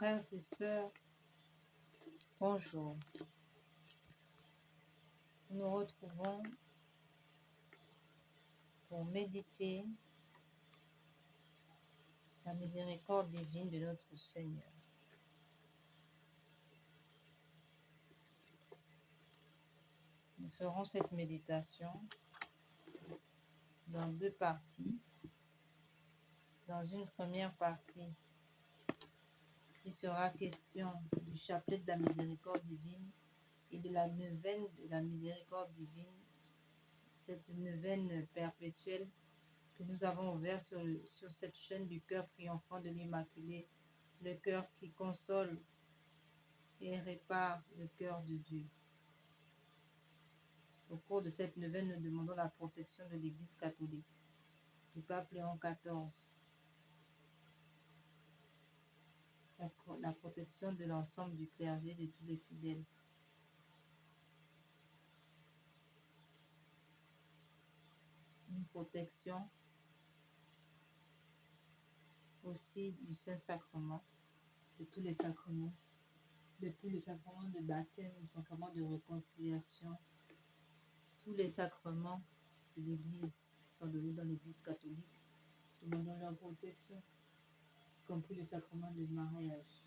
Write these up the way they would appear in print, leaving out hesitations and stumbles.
Frères et sœurs, bonjour. Nous nous retrouvons pour méditer la miséricorde divine de notre Seigneur. Nous ferons cette méditation dans deux parties. Dans une première partie, il sera question du chapelet de la miséricorde divine et de la neuvaine de la miséricorde divine, cette neuvaine perpétuelle que nous avons ouverte sur cette chaîne du cœur triomphant de l'Immaculée, le cœur qui console et répare le cœur de Dieu. Au cours de cette neuvaine, nous demandons la protection de l'Église catholique, du pape Léon XIV, la protection de l'ensemble du clergé, de tous les fidèles. Une protection aussi du Saint-Sacrement, de tous les sacrements, depuis le sacrement de baptême, le sacrement de réconciliation, tous les sacrements de l'Église qui sont donnés dans l'Église catholique, demandons leur protection, y compris le sacrement de mariage.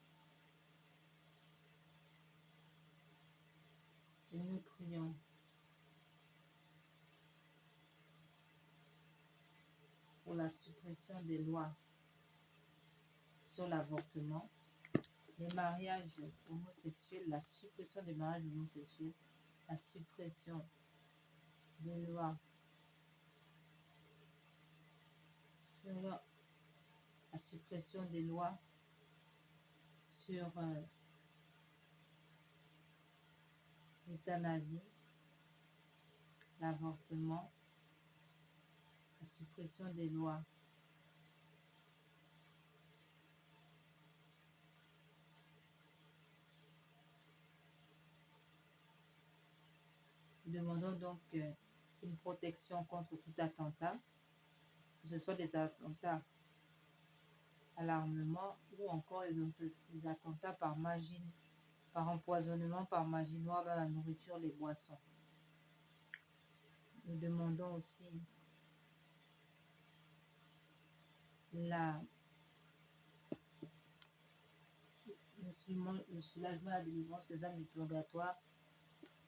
Et nous prions. Pour la suppression des lois sur l'avortement, les mariages homosexuels, la suppression des mariages homosexuels, la suppression des lois sur la suppression des lois sur l'euthanasie, l'avortement, la suppression des lois Nous demandons donc une protection contre tout attentat, que ce soit des attentats à l'armement ou encore les attentats par magie, par empoisonnement, par magie noire dans la nourriture, les boissons. Nous demandons aussi le soulagement, la délivrance des âmes du purgatoire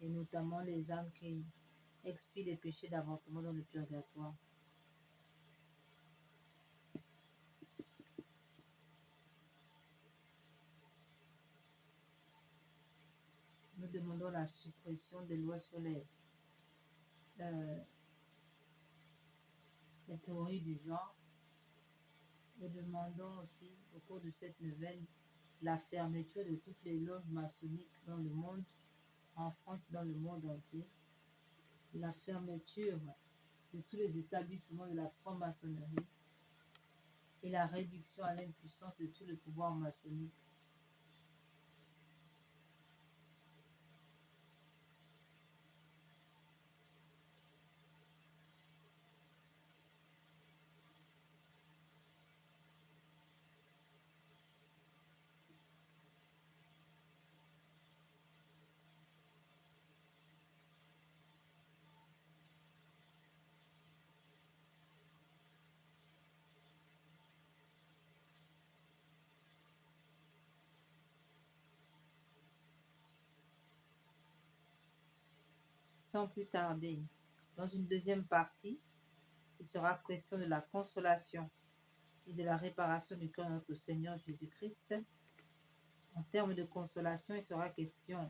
et notamment les âmes qui expient les péchés d'avortement dans le purgatoire. Nous demandons la suppression des lois sur les théories du genre. Nous demandons aussi, au cours de cette neuvaine, la fermeture de toutes les loges maçonniques dans le monde, en France et dans le monde entier. La fermeture de tous les établissements de la franc-maçonnerie et la réduction à l'impuissance de tout le pouvoir maçonnique. Sans plus tarder, dans une deuxième partie, il sera question de la consolation et de la réparation du cœur de notre Seigneur Jésus-Christ. En termes de consolation, il sera question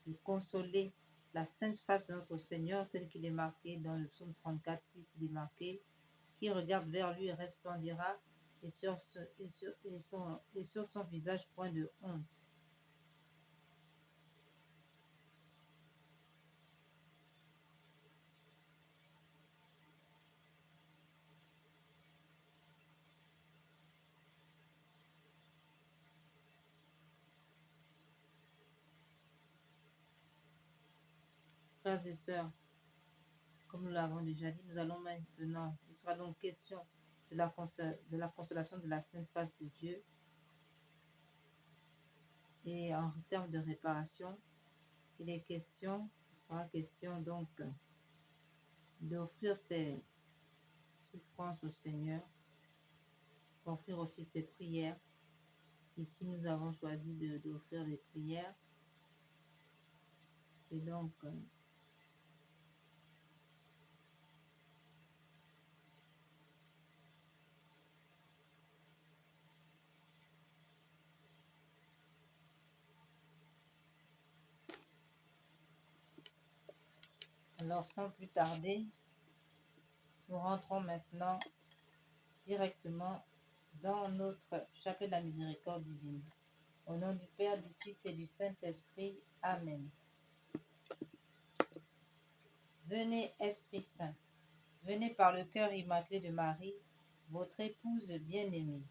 de consoler la sainte face de notre Seigneur tel qu'il est marqué dans le psaume 34, 6, il est marqué « Qui regarde vers lui resplendira et sur son visage point de honte. » Frères et sœurs, comme nous l'avons déjà dit, nous allons maintenant, il sera donc question de la consolation de la sainte face de Dieu. Et en termes de réparation, il sera question donc d'offrir ses souffrances au Seigneur, d'offrir aussi ses prières. Ici, nous avons choisi d'offrir des prières. Et donc, alors sans plus tarder, nous rentrons maintenant directement dans notre chapelet de la miséricorde divine. Au nom du Père, du Fils et du Saint-Esprit. Amen. Venez, Esprit Saint, venez par le cœur immaculé de Marie, votre épouse bien-aimée.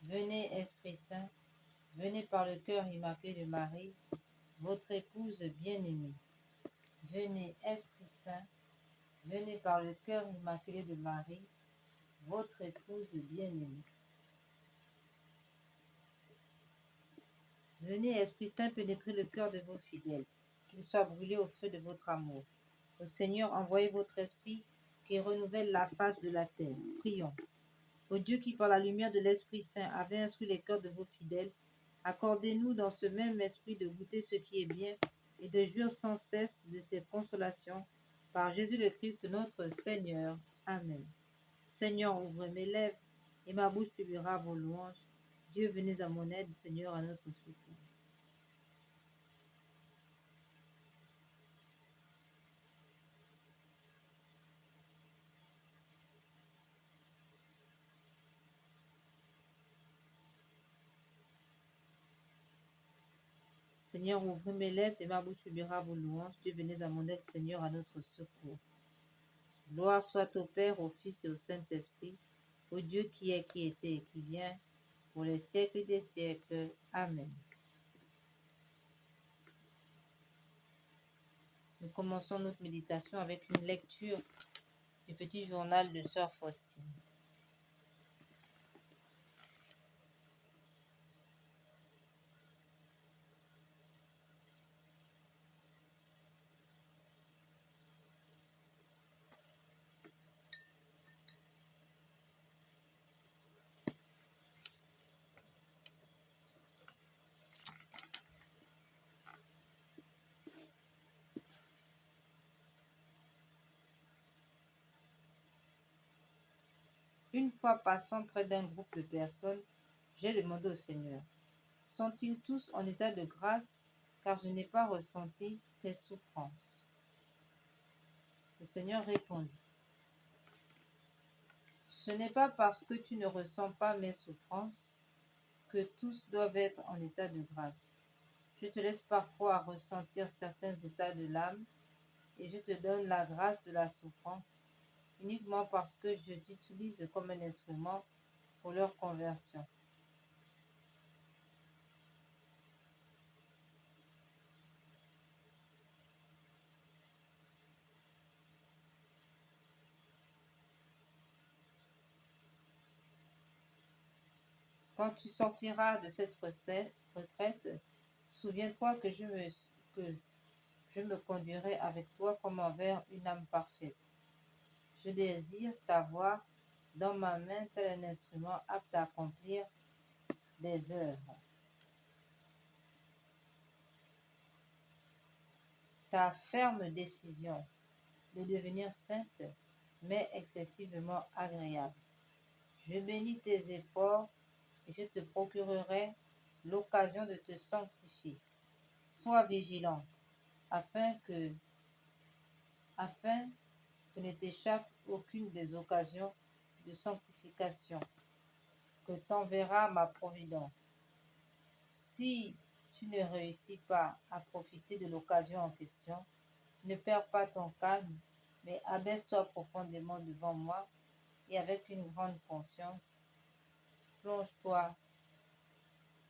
Venez, Esprit Saint, venez par le cœur immaculé de Marie, votre épouse bien-aimée. Venez, Esprit Saint, venez par le cœur immaculé de Marie, votre épouse bien-aimée. Venez, Esprit Saint, pénétrer le cœur de vos fidèles, qu'il soit brûlé au feu de votre amour. Au Seigneur, envoyez votre esprit qui renouvelle la face de la terre. Prions. Ô Dieu qui, par la lumière de l'Esprit Saint, avait instruit les cœurs de vos fidèles, accordez-nous dans ce même esprit de goûter ce qui est bien et de jouir sans cesse de ses consolations. Par Jésus le Christ, notre Seigneur. Amen. Seigneur, ouvre mes lèvres, et ma bouche publiera vos louanges. Dieu, venez à mon aide, Seigneur, à notre secours. Seigneur, ouvre mes lèvres, et ma bouche publiera vos louanges. Dieu, venez à mon aide, Seigneur, à notre secours. Gloire soit au Père, au Fils et au Saint-Esprit, au Dieu qui est, qui était et qui vient, pour les siècles des siècles. Amen. Nous commençons notre méditation avec une lecture du petit journal de Sœur Faustine. Une fois passant près d'un groupe de personnes, j'ai demandé au Seigneur, sont-ils tous en état de grâce, car je n'ai pas ressenti tes souffrances? Le Seigneur répondit, ce n'est pas parce que tu ne ressens pas mes souffrances que tous doivent être en état de grâce. Je te laisse parfois ressentir certains états de l'âme et je te donne la grâce de la souffrance uniquement parce que je t'utilise comme un instrument pour leur conversion. Quand tu sortiras de cette retraite, souviens-toi que je me conduirai avec toi comme envers une âme parfaite. Je désire t'avoir dans ma main tel un instrument apte à accomplir des œuvres. Ta ferme décision de devenir sainte m'est excessivement agréable. Je bénis tes efforts et je te procurerai l'occasion de te sanctifier. Sois vigilante afin que ne t'échappe aucune des occasions de sanctification que t'enverra ma providence. Si tu ne réussis pas à profiter de l'occasion en question, ne perds pas ton calme, mais abaisse-toi profondément devant moi et avec une grande confiance, plonge-toi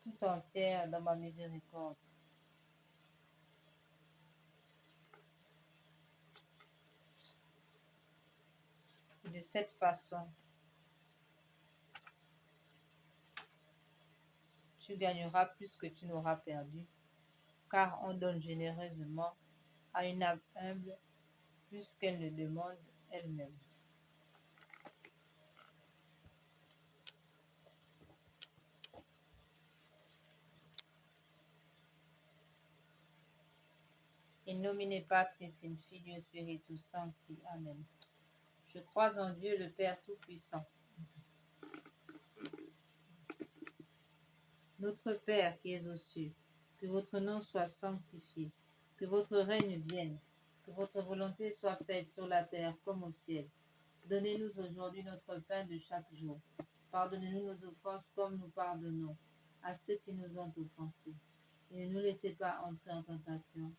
tout entière dans ma miséricorde. Et de cette façon, tu gagneras plus que tu n'auras perdu, car on donne généreusement à une âme humble plus qu'elle ne demande elle-même. In nomine Patris in Filio Spiritus Sancti. Amen. Je crois en Dieu le Père Tout-Puissant, notre Père qui es aux cieux, que votre nom soit sanctifié, que votre règne vienne, que votre volonté soit faite sur la terre comme au ciel. Donnez-nous aujourd'hui notre pain de chaque jour. Pardonnez-nous nos offenses comme nous pardonnons à ceux qui nous ont offensés. Et ne nous laissez pas entrer en tentation,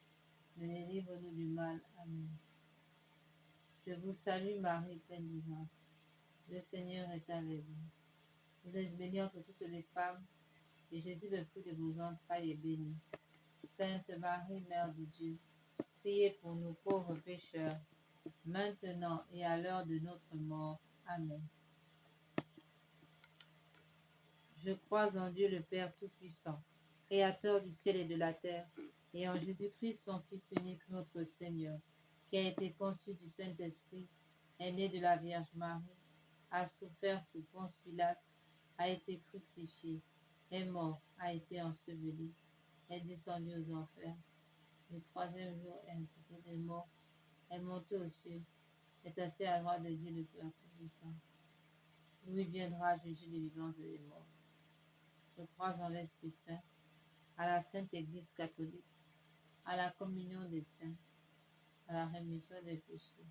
mais délivre-nous du mal. Amen. Je vous salue Marie, pleine de grâce. Le Seigneur est avec vous. Vous êtes bénie entre toutes les femmes, et Jésus, le fruit de vos entrailles, est béni. Sainte Marie, Mère de Dieu, priez pour nous pauvres pécheurs, maintenant et à l'heure de notre mort. Amen. Je crois en Dieu le Père Tout-Puissant, Créateur du ciel et de la terre, et en Jésus-Christ, son Fils unique, notre Seigneur, qui a été conçu du Saint-Esprit, est né de la Vierge Marie, a souffert sous Ponce Pilate, a été crucifié, est mort, a été enseveli, est descendu aux enfers. Le troisième jour est ressuscité des morts, est monté aux cieux, est assis à la droite de Dieu le Père Tout-Puissant. D'où il viendra juger les vivants et les morts. Je crois en l'Esprit Saint, à la Sainte Église catholique, à la communion des saints, à la rémission des péchés.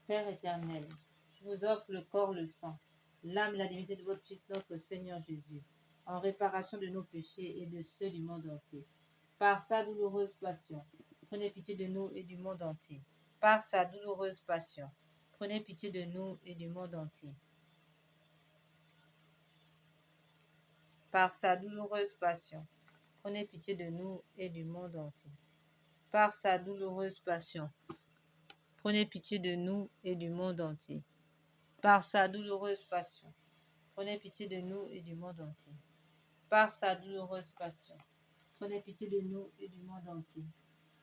Père éternel, je vous offre le corps, le sang, l'âme et la divinité de votre Fils, notre Seigneur Jésus, en réparation de nos péchés et de ceux du monde entier. Par sa douloureuse passion, prenez pitié de nous et du monde entier. Par sa douloureuse passion, prenez pitié de nous et du monde entier. Par sa douloureuse passion, prenez pitié de nous et du monde entier. Par sa douloureuse passion, prenez pitié de nous et du monde entier. Par sa douloureuse passion, prenez pitié de nous et du monde entier. Par sa douloureuse passion, prenez pitié de nous et du monde entier.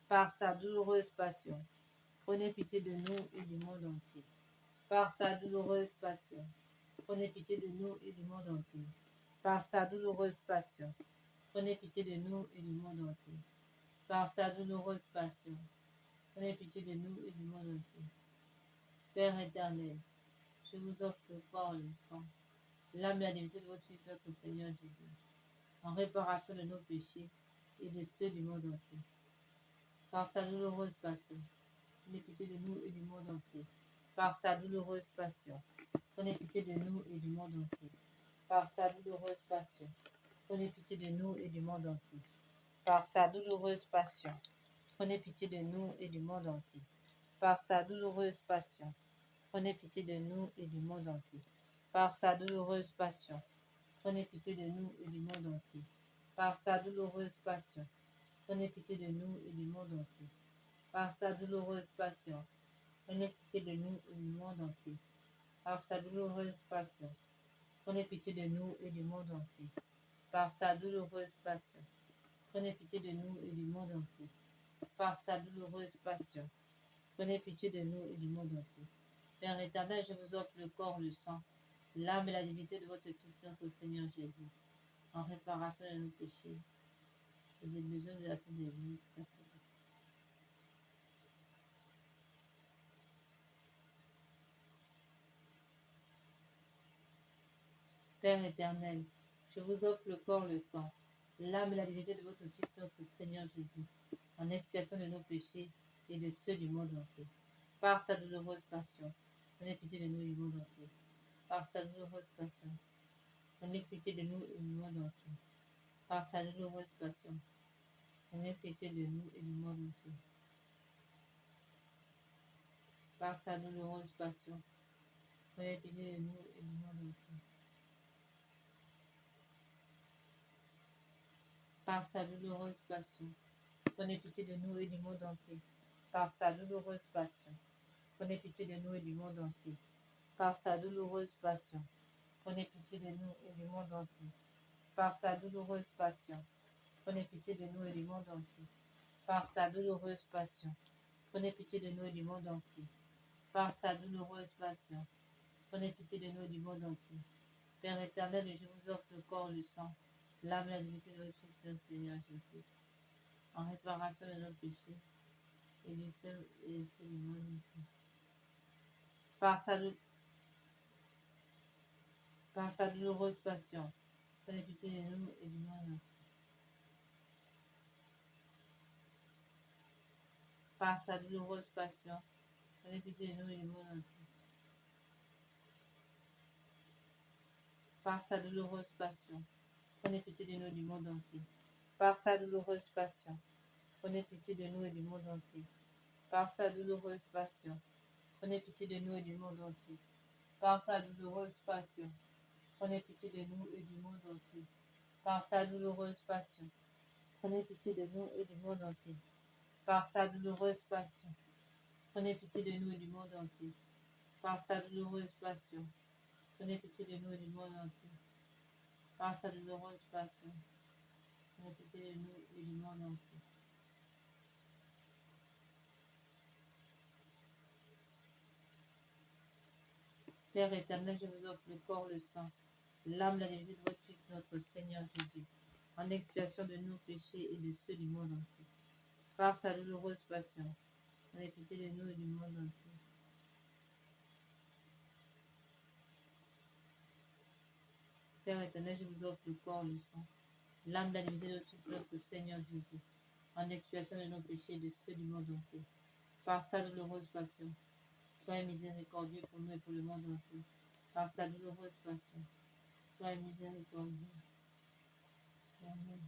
Par sa douloureuse passion, prenez pitié de nous et du monde entier. Par sa douloureuse passion, prenez pitié de nous et du monde entier. Par sa douloureuse passion, prenez pitié de nous et du monde entier. Par sa douloureuse passion, prenez pitié de nous et du monde entier. Père éternel, je vous offre le corps et le sang, l'âme et la divinité de votre Fils, notre Seigneur Jésus, en réparation de nos péchés et de ceux du monde entier. Par sa douloureuse passion, prenez pitié de nous et du monde entier. Par sa douloureuse passion, prenez pitié de nous et du monde entier. Par sa douloureuse passion, prenez pitié de nous et du monde entier. Par sa douloureuse passion, prenez pitié de nous et du monde entier. Par sa douloureuse passion, prenez pitié de nous et du monde entier. Par sa douloureuse passion, prenez pitié de nous et du monde entier. Par sa douloureuse passion, prenez pitié de nous et du monde entier. Par sa douloureuse passion, prenez pitié de nous et du monde entier. Par sa douloureuse passion, prenez pitié de nous et du monde entier. Par sa douloureuse passion, prenez pitié de nous et du monde entier. Par sa douloureuse passion, prenez pitié de nous et du monde entier. Père éternel, je vous offre le corps, le sang, l'âme et la divinité de votre Fils, notre Seigneur Jésus, en réparation de nos péchés et des besoins de la Sainte Église catholique. Père éternel, je vous offre le corps, le sang, l'âme et la divinité de votre Fils, notre Seigneur Jésus, en expiation de nos péchés et de ceux du monde entier. Par sa douloureuse passion, prenez pitié de nous et du monde entier. Par sa douloureuse passion, prenez pitié de nous et du monde entier. Par sa douloureuse passion, prenez pitié de nous et du monde entier. par sa douloureuse passion. Prenez pitié de nous et du monde entier. Par sa douloureuse passion. Prenez pitié de nous et du monde entier. Par sa douloureuse passion. Prenez pitié de nous et du monde entier. Par sa douloureuse passion. Prenez pitié de nous et du monde entier. Par sa douloureuse passion. Prenez pitié de nous et du monde entier. Par sa douloureuse passion. Prenez pitié de nous et du monde entier. Par sa douloureuse passion. Prenez pitié de nous et du monde entier. Père éternel, je vous offre le corps, le sang, l'âme et la divinité de votre Fils, notre Seigneur Jésus, en réparation de nos péchés et du seul du monde entier. Par sa douloureuse passion, prenez pitié de nous et du monde entier. Par sa douloureuse passion, prenez pitié de nous et du monde entier. Par sa douloureuse passion, prenez pitié de nous et du monde entier. Par sa douloureuse passion, prenez pitié de nous et du monde entier. Par sa douloureuse passion, prenez pitié de nous et du monde entier. Par sa douloureuse passion, prenez pitié de nous et du monde entier. Par sa douloureuse passion, prenez pitié de nous et du monde entier. Par sa douloureuse passion, prenez pitié de nous et du monde entier. Par sa douloureuse passion, prenez pitié de nous et du monde entier. Par sa douloureuse passion, prenez pitié de nous et du monde entier. Père éternel, je vous offre le corps, le sang, l'âme, la divinité de votre Fils, notre Seigneur Jésus, en expiation de nos péchés et de ceux du monde entier. Par sa douloureuse passion, prenez pitié de nous et du monde entier. Père éternel, je vous offre le corps, le sang, l'âme, la divinité de notre Fils, notre Seigneur Jésus, en expiation de nos péchés et de ceux du monde entier. Par sa douloureuse passion, soyez miséricordieux pour nous et pour le monde entier. Par sa douloureuse passion, soyez miséricordieux pour nous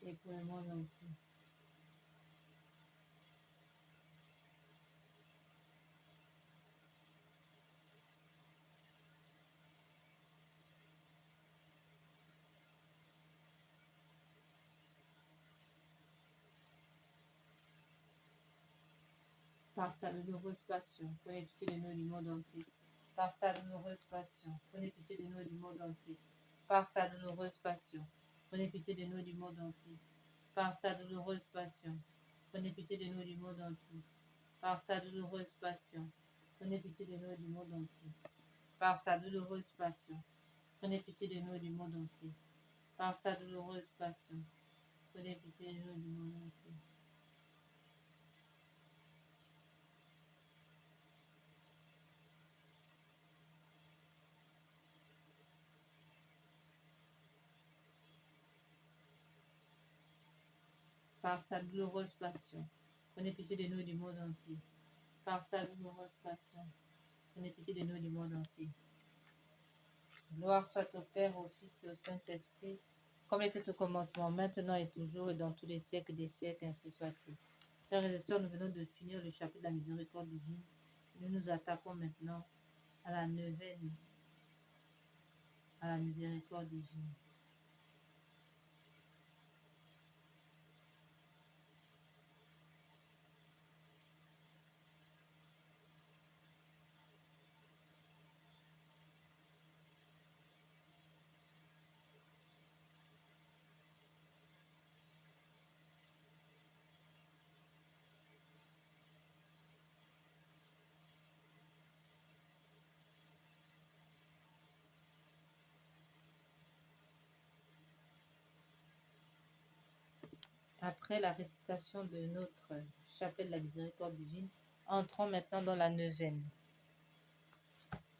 et pour le monde entier. Par sa douloureuse passion, prenez pitié de nous et du monde entier. Par sa douloureuse passion, prenez pitié de nous et du monde entier. Par sa douloureuse passion, prenez pitié de nous et du monde entier. Par sa douloureuse passion, prenez pitié de nous et du monde entier. Par sa douloureuse passion, prenez pitié de nous et du monde entier. Par sa douloureuse passion, prenez pitié de nous et du monde entier. Par sa douloureuse passion, prenez pitié de nous et du monde entier. Par sa douloureuse passion, prenez pitié de nous et du monde entier. Par sa douloureuse passion, prenez pitié de nous et du monde entier. Gloire soit au Père, au Fils et au Saint-Esprit, comme il était au commencement, maintenant et toujours, et dans tous les siècles des siècles, ainsi soit-il. Frères et sœurs, nous venons de finir le chapitre de la miséricorde divine. Nous nous attaquons maintenant à la neuvaine, à la miséricorde divine. Après la récitation de notre chapelle de la miséricorde divine, entrons maintenant dans la neuvaine,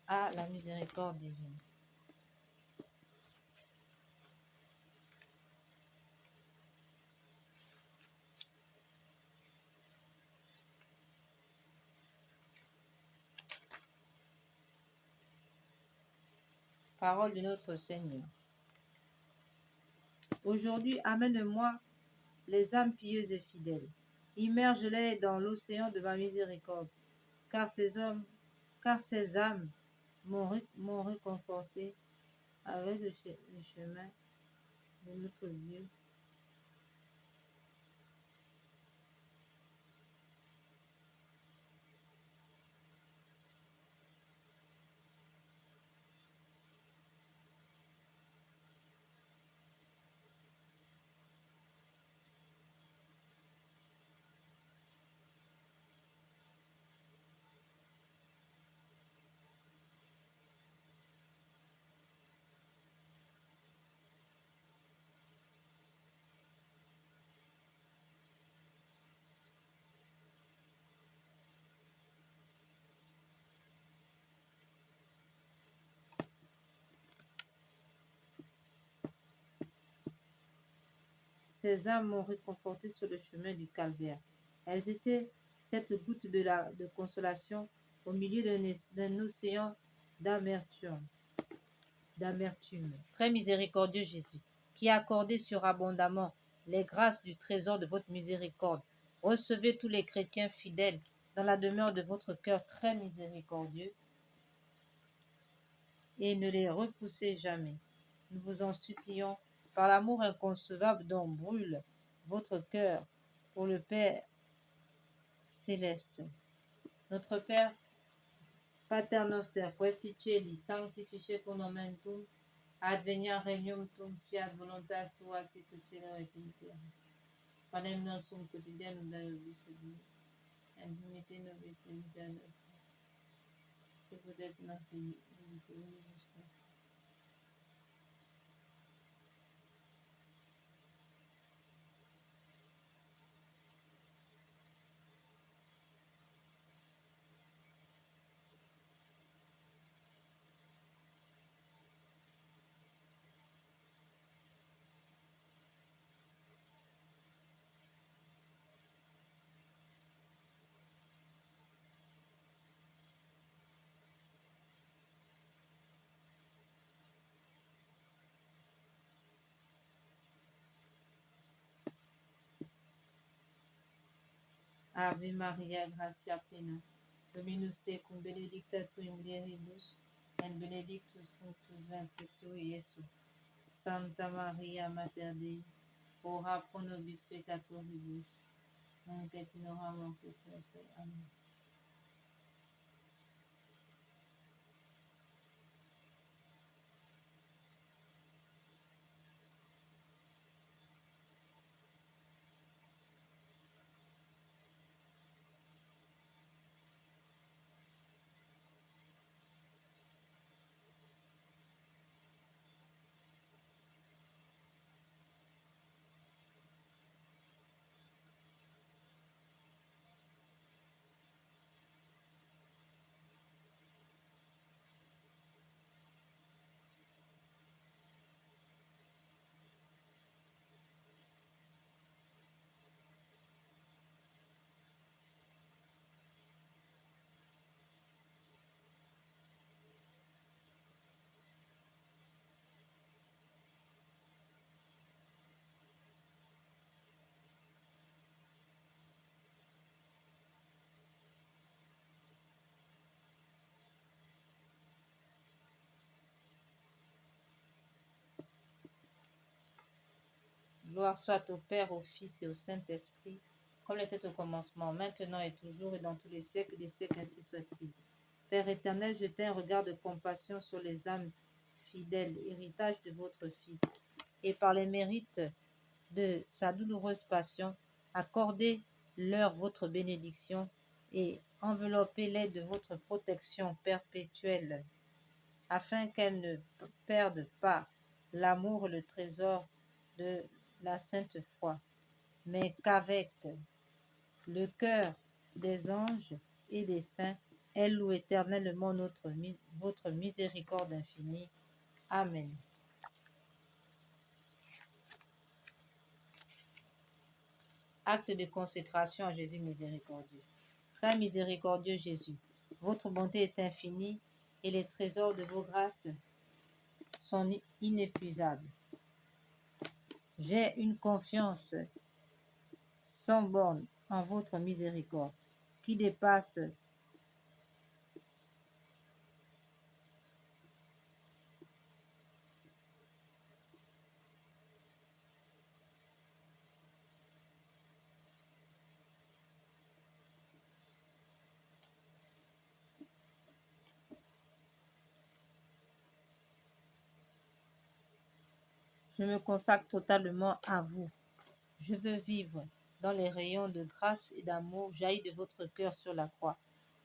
à la miséricorde divine. Parole de notre Seigneur. Aujourd'hui, amène-moi les âmes pieuses et fidèles. Immerge-les dans l'océan de ma miséricorde, car ces âmes m'ont réconforté avec le chemin de notre Dieu. Ces âmes m'ont réconforté sur le chemin du calvaire. Elles étaient cette goutte de consolation au milieu d'un océan d'amertume. Très miséricordieux Jésus, qui a accordé surabondamment les grâces du trésor de votre miséricorde, recevez tous les chrétiens fidèles dans la demeure de votre cœur très miséricordieux et ne les repoussez jamais. Nous vous en supplions par l'amour inconcevable dont brûle votre cœur pour le Père céleste. Notre Père, Pater noster, qui celi, sanctificetur nomen tuum, adveniat regnum tuum, fiat voluntas tua sicut cielo et in terra. Panem nostrum quotidianum da nobis hodie, et dimitte nobis debita nostra, sicut et nos debitoris. Ave Maria, gratia plena, Dominus tecum, benedicta tu in mulieribus, et benedictus fructus ventris tui, Iesus. Santa Maria, Mater Dei, ora pro nobis peccatoribus, nunc et in hora mortis nostre. Amen. Gloire soit au Père, au Fils et au Saint-Esprit, comme l'était au commencement, maintenant et toujours, et dans tous les siècles des siècles, ainsi soit-il. Père éternel, jetez un regard de compassion sur les âmes fidèles, héritage de votre Fils, et par les mérites de sa douloureuse passion, accordez-leur votre bénédiction et enveloppez-les de votre protection perpétuelle, afin qu'elles ne perdent pas l'amour et le trésor de la sainte foi, mais qu'avec le cœur des anges et des saints, elles louent éternellement votre miséricorde infinie. Amen. Acte de consécration à Jésus miséricordieux. Très miséricordieux Jésus, votre bonté est infinie et les trésors de vos grâces sont inépuisables. J'ai une confiance sans borne en votre miséricorde, qui dépasse Je me consacre totalement à vous. Je veux vivre dans les rayons de grâce et d'amour jaillis de votre cœur sur la croix.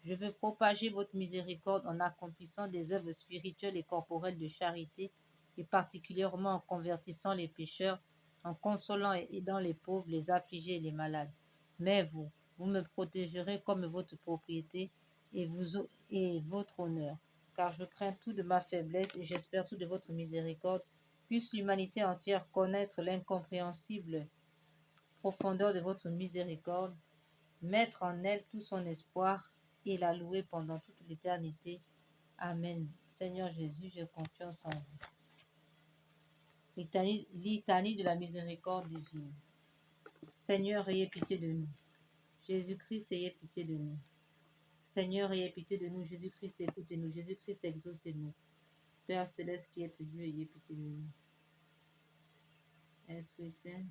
Je veux propager votre miséricorde en accomplissant des œuvres spirituelles et corporelles de charité, et particulièrement en convertissant les pécheurs, en consolant et aidant les pauvres, les affligés et les malades. Mais vous, vous me protégerez comme votre propriété et, et votre honneur, car je crains tout de ma faiblesse et j'espère tout de votre miséricorde. Puisse l'humanité entière connaître l'incompréhensible profondeur de votre miséricorde, mettre en elle tout son espoir et la louer pendant toute l'éternité. Amen. Seigneur Jésus, j'ai confiance en vous. Litanie de la miséricorde divine. Seigneur, ayez pitié de nous. Jésus-Christ, ayez pitié de nous. Seigneur, ayez pitié de nous. Jésus-Christ, écoutez-nous. Jésus-Christ, exaucez-nous. Père céleste qui êtes Dieu, ayez pitié de nous. Esprit Saint,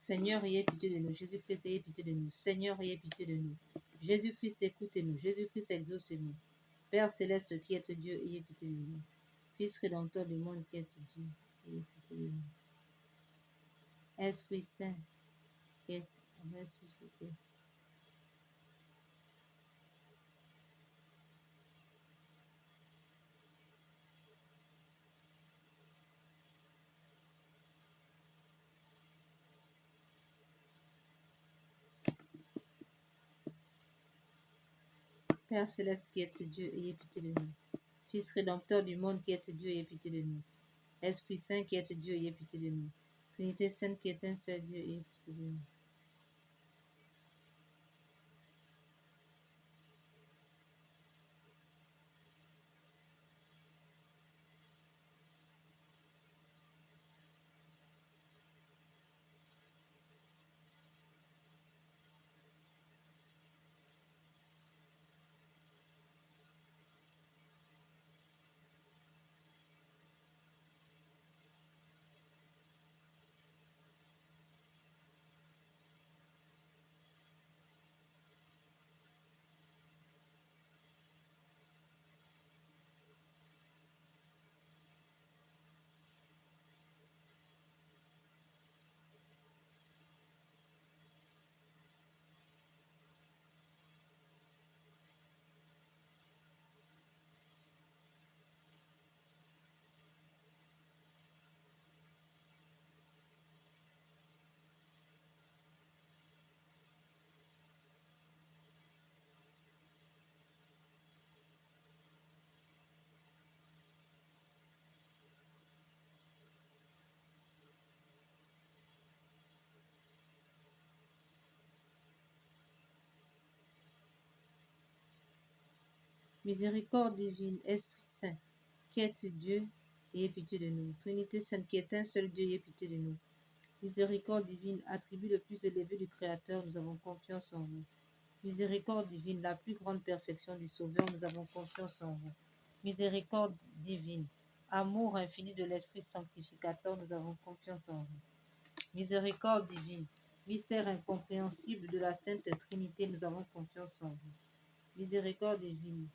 Seigneur, ayez pitié de nous. Jésus-Christ, ayez pitié de nous. Seigneur, ayez pitié de nous. Jésus-Christ, écoutez-nous. Jésus-Christ, exaucez-nous. Père céleste qui êtes Dieu, ayez pitié de nous. Fils rédempteur du monde qui êtes Dieu, ayez pitié de nous. Esprit Saint qui est ressuscité. Père céleste qui êtes Dieu, ayez pitié de nous. Fils rédempteur du monde qui êtes Dieu, ayez pitié de nous. Esprit Saint qui êtes Dieu, ayez pitié de nous. Trinité Sainte qui est un seul Dieu, ayez pitié de nous. Miséricorde divine, Esprit Saint qui êtes Dieu, ayez pitié de nous. Trinité Sainte qui est un seul Dieu, ayez pitié de nous. Miséricorde divine, attribut le plus élevé du Créateur, nous avons confiance en vous. Miséricorde divine, la plus grande perfection du Sauveur, nous avons confiance en vous. Miséricorde divine, amour infini de l'Esprit sanctificateur, nous avons confiance en vous. Miséricorde divine, mystère incompréhensible de la Sainte Trinité, nous avons confiance en vous. Miséricorde divine,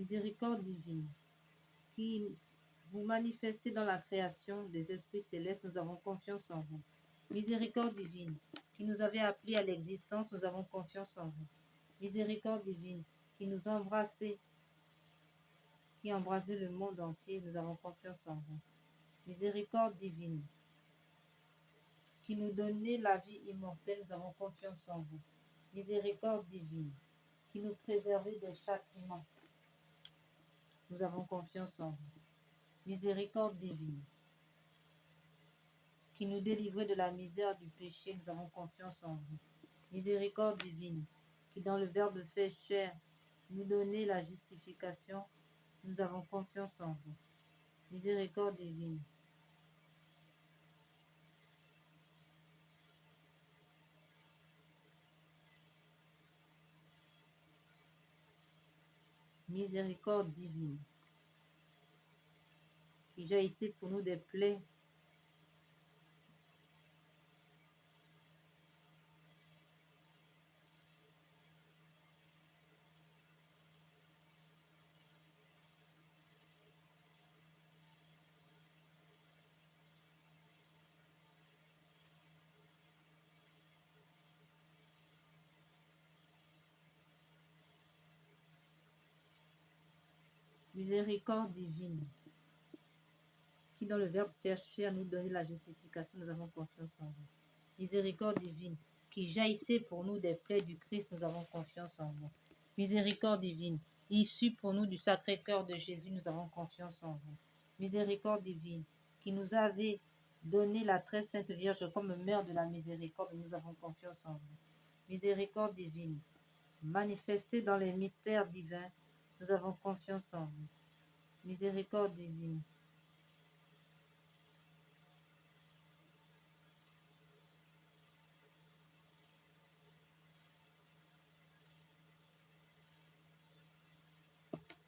Miséricorde divine, qui vous manifestez dans la création des esprits célestes, nous avons confiance en vous. Miséricorde divine, qui nous avez appelés à l'existence, nous avons confiance en vous. Miséricorde divine, qui nous embrassez, qui embrassez le monde entier, nous avons confiance en vous. Miséricorde divine, qui nous donnez la vie immortelle, nous avons confiance en vous. Miséricorde divine, qui nous préservez des châtiments, nous avons confiance en vous. Miséricorde divine, qui nous délivrez de la misère du péché, nous avons confiance en vous. Miséricorde divine, qui dans le Verbe fait chair, nous donnez la justification, nous avons confiance en vous. Miséricorde divine, miséricorde divine, qui jaillissez pour nous des plaies, miséricorde divine, qui dans le Verbe faire chair nous donne la justification, nous avons confiance en vous. Miséricorde divine, qui jaillissez pour nous des plaies du Christ, nous avons confiance en vous. Miséricorde divine, issue pour nous du Sacré-Cœur de Jésus, nous avons confiance en vous. Miséricorde divine, qui nous avez donné la très sainte Vierge comme mère de la miséricorde, nous avons confiance en vous. Miséricorde divine, manifestée dans les mystères divins, nous avons confiance en vous. Miséricorde divine,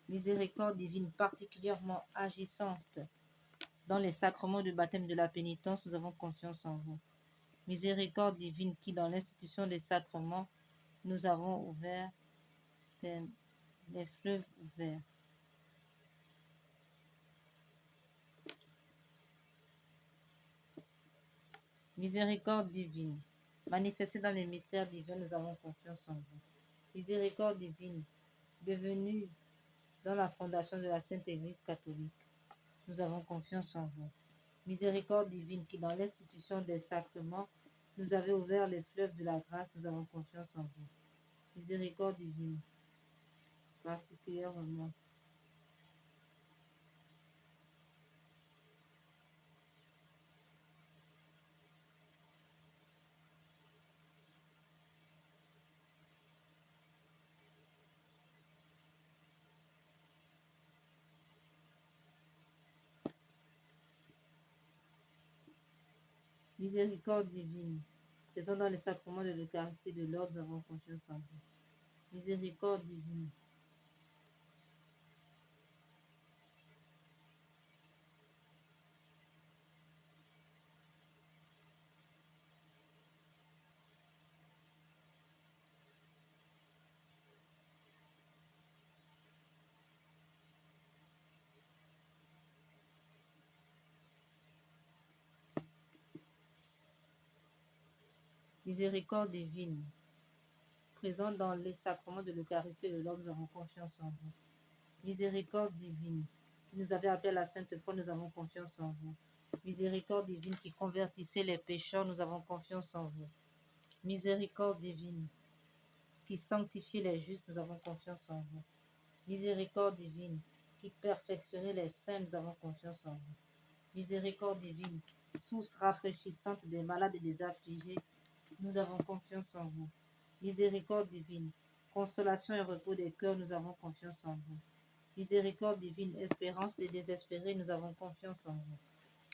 miséricorde divine particulièrement agissante dans les sacrements de baptême de la pénitence, nous avons confiance en vous. Miséricorde divine qui, dans l'institution des sacrements, nous avons ouvert les fleuves ouverts. Miséricorde divine, manifestée dans les mystères divins, nous avons confiance en vous. Miséricorde divine, devenue dans la fondation de la Sainte Église catholique, nous avons confiance en vous. Miséricorde divine qui, dans l'institution des sacrements, nous avez ouvert les fleuves de la grâce, nous avons confiance en vous. Miséricorde divine, particulièrement. Miséricorde divine, présent dans les sacrements de l'Eucharistie et de l'ordre, nous avons confiance en vous. Miséricorde divine, miséricorde divine, présent dans les sacrements de l'Eucharistie et de l'ordre, nous avons confiance en vous. Miséricorde divine, qui nous avez appelé à la sainte foi, nous avons confiance en vous. Miséricorde divine qui convertissait les pécheurs, nous avons confiance en vous. Miséricorde divine qui sanctifiait les justes, nous avons confiance en vous. Miséricorde divine qui perfectionnait les saints, nous avons confiance en vous. Miséricorde divine, source rafraîchissante des malades et des affligés, nous avons confiance en vous. Miséricorde divine, consolation et repos des cœurs, nous avons confiance en vous. Miséricorde divine, espérance des désespérés, nous avons confiance en vous.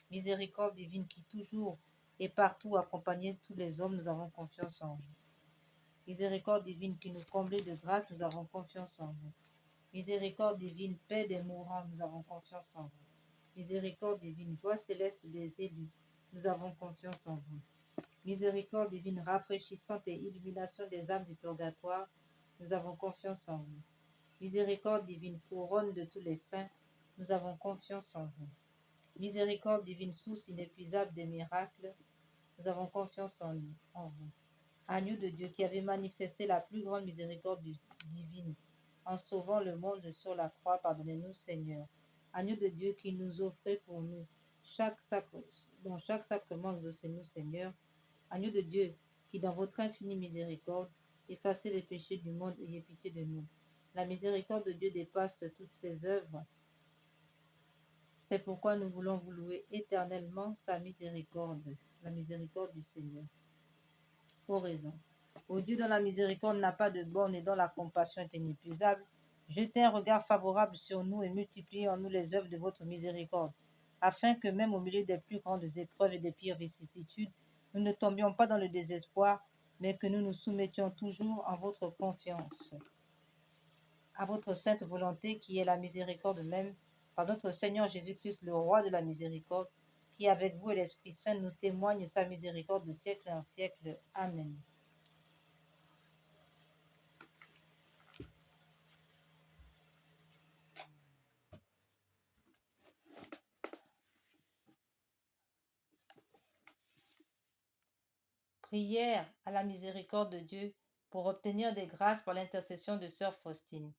Miséricorde divine qui toujours et partout accompagnait tous les hommes, nous avons confiance en vous. Miséricorde divine qui nous comblait de grâce, nous avons confiance en vous. Miséricorde divine, paix des mourants, nous avons confiance en vous. Miséricorde divine, joie céleste des élus, nous avons confiance en vous. Miséricorde divine, rafraîchissante et illumination des âmes du purgatoire, nous avons confiance en vous. Miséricorde divine, couronne de tous les saints, nous avons confiance en vous. Miséricorde divine, source inépuisable des miracles, nous avons confiance en vous. Agneau de Dieu qui avait manifesté la plus grande miséricorde divine en sauvant le monde sur la croix, pardonnez-nous Seigneur. Agneau de Dieu qui nous offrait pour nous dans chaque sacrement, exaucez-nous Seigneur. Agneau de Dieu qui dans votre infinie miséricorde effacez les péchés du monde, ayez pitié de nous. La miséricorde de Dieu dépasse toutes ses œuvres. C'est pourquoi nous voulons vous louer éternellement sa miséricorde, la miséricorde du Seigneur. Oraison. Ô Dieu dont la miséricorde n'a pas de borne et dont la compassion est inépuisable, jetez un regard favorable sur nous et multipliez en nous les œuvres de votre miséricorde, afin que même au milieu des plus grandes épreuves et des pires vicissitudes, nous ne tombions pas dans le désespoir, mais que nous nous soumettions toujours en votre confiance, à votre sainte volonté qui est la miséricorde même, par notre Seigneur Jésus-Christ, le roi de la miséricorde, qui avec vous et l'Esprit Saint nous témoigne sa miséricorde de siècle en siècle. Amen. Prière à la miséricorde de Dieu pour obtenir des grâces par l'intercession de sœur Faustine.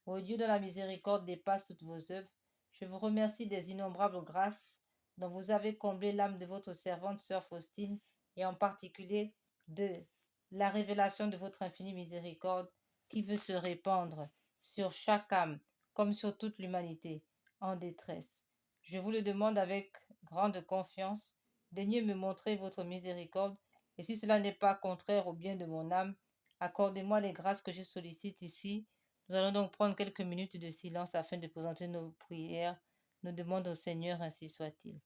Ô Dieu de la miséricorde dépasse toutes vos œuvres, je vous remercie des innombrables grâces dont vous avez comblé l'âme de votre servante sœur Faustine, et en particulier de la révélation de votre infinie miséricorde qui veut se répandre sur chaque âme comme sur toute l'humanité en détresse. Je vous le demande avec grande confiance, daignez me montrer votre miséricorde, et si cela n'est pas contraire au bien de mon âme, accordez-moi les grâces que je sollicite ici. Nous allons donc prendre quelques minutes de silence afin de présenter nos prières. Nous demandons au Seigneur, ainsi soit-il.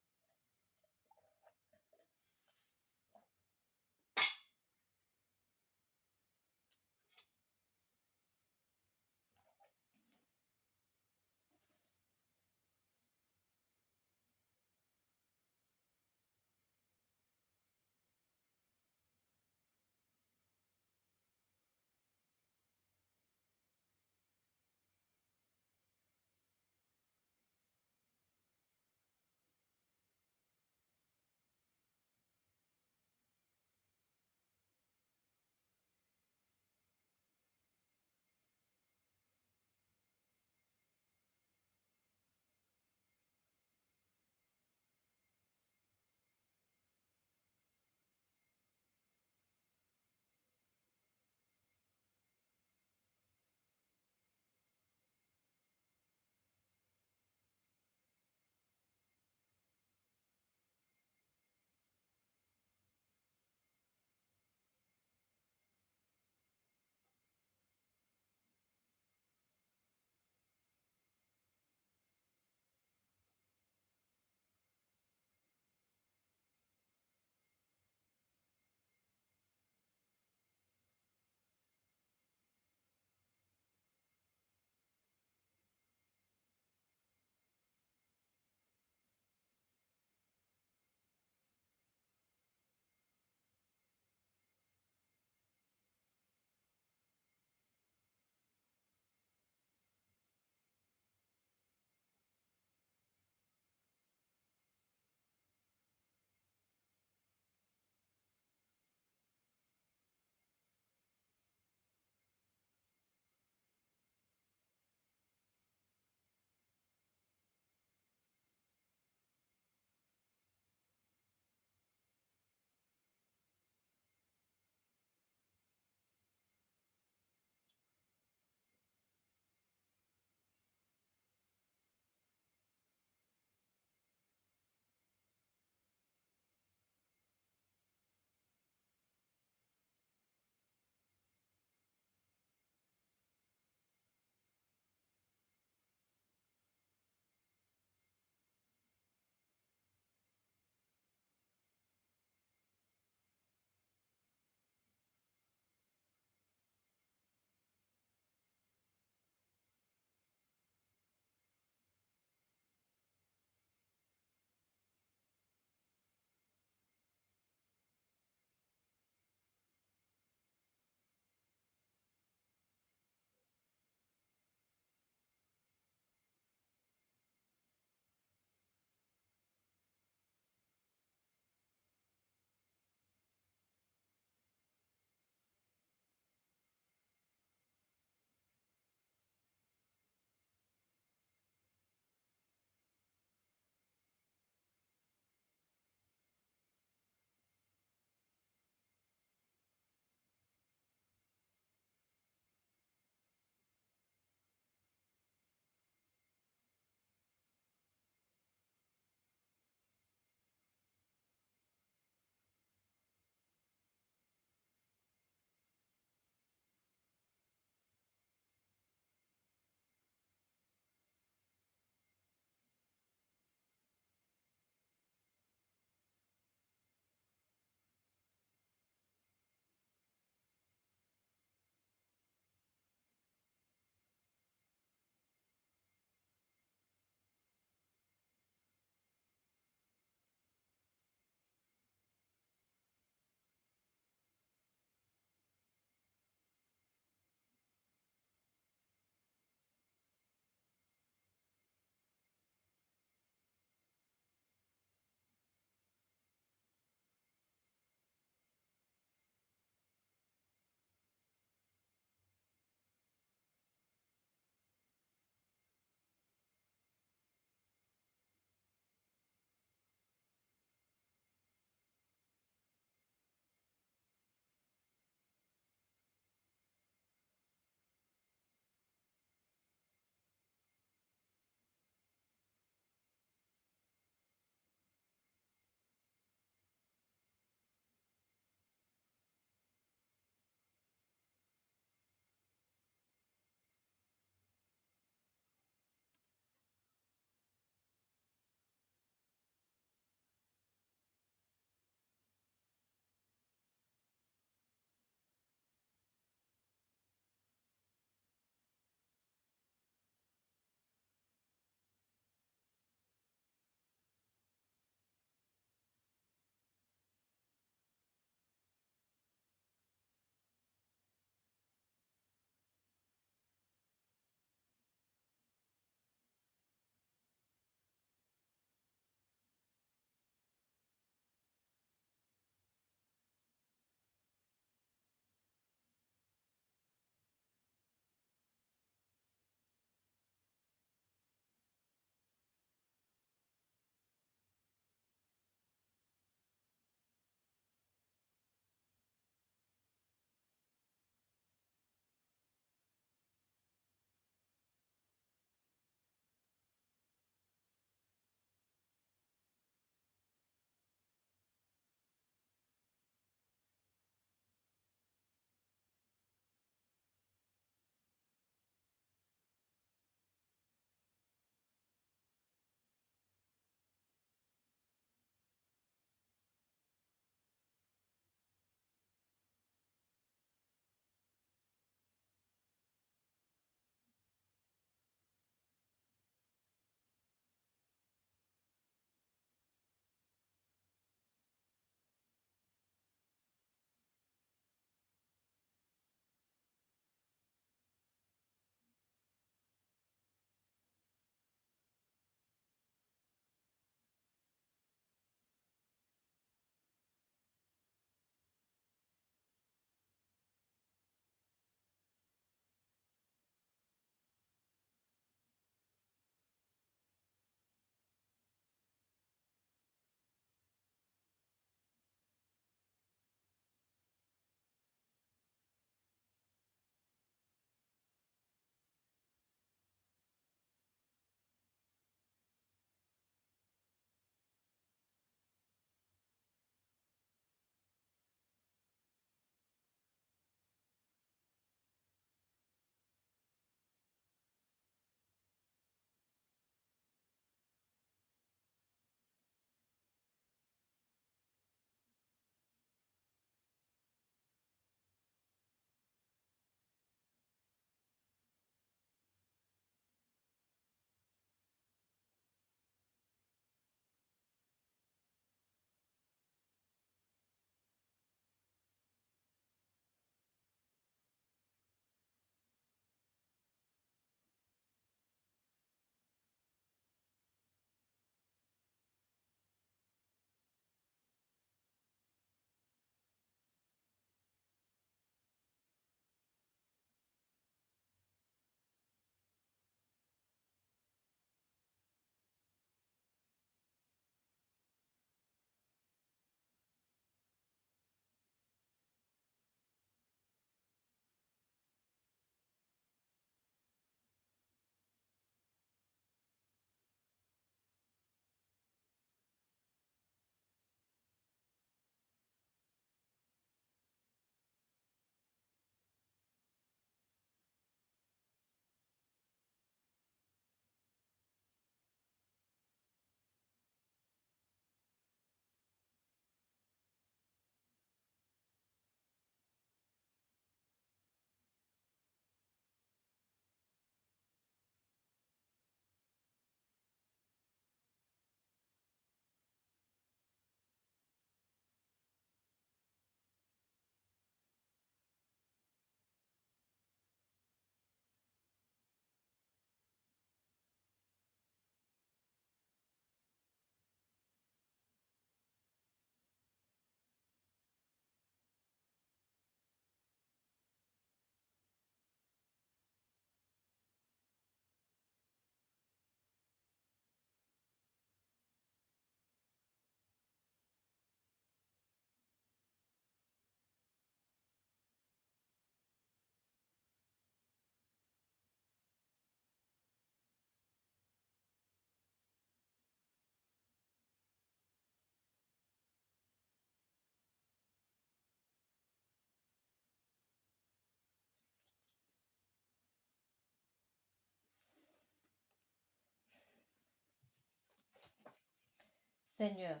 Seigneur,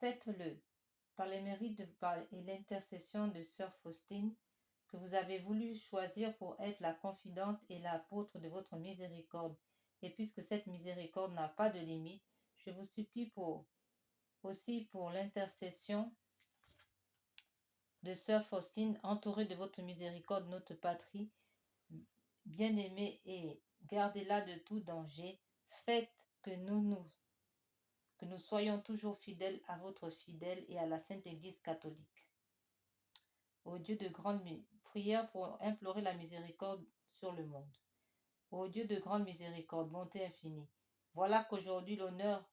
faites-le par les mérites et l'intercession de Sœur Faustine, que vous avez voulu choisir pour être la confidente et l'apôtre de votre miséricorde. Et puisque cette miséricorde n'a pas de limite, je vous supplie aussi pour l'intercession de Sœur Faustine, entourée de votre miséricorde, notre patrie, bien-aimée, et gardez-la de tout danger. Faites que nous soyons toujours fidèles à votre fidèle et à la Sainte Église catholique. Ô Dieu de grande prière pour implorer la miséricorde sur le monde. Ô Dieu de grande miséricorde, bonté infinie, voilà qu'aujourd'hui l'honneur,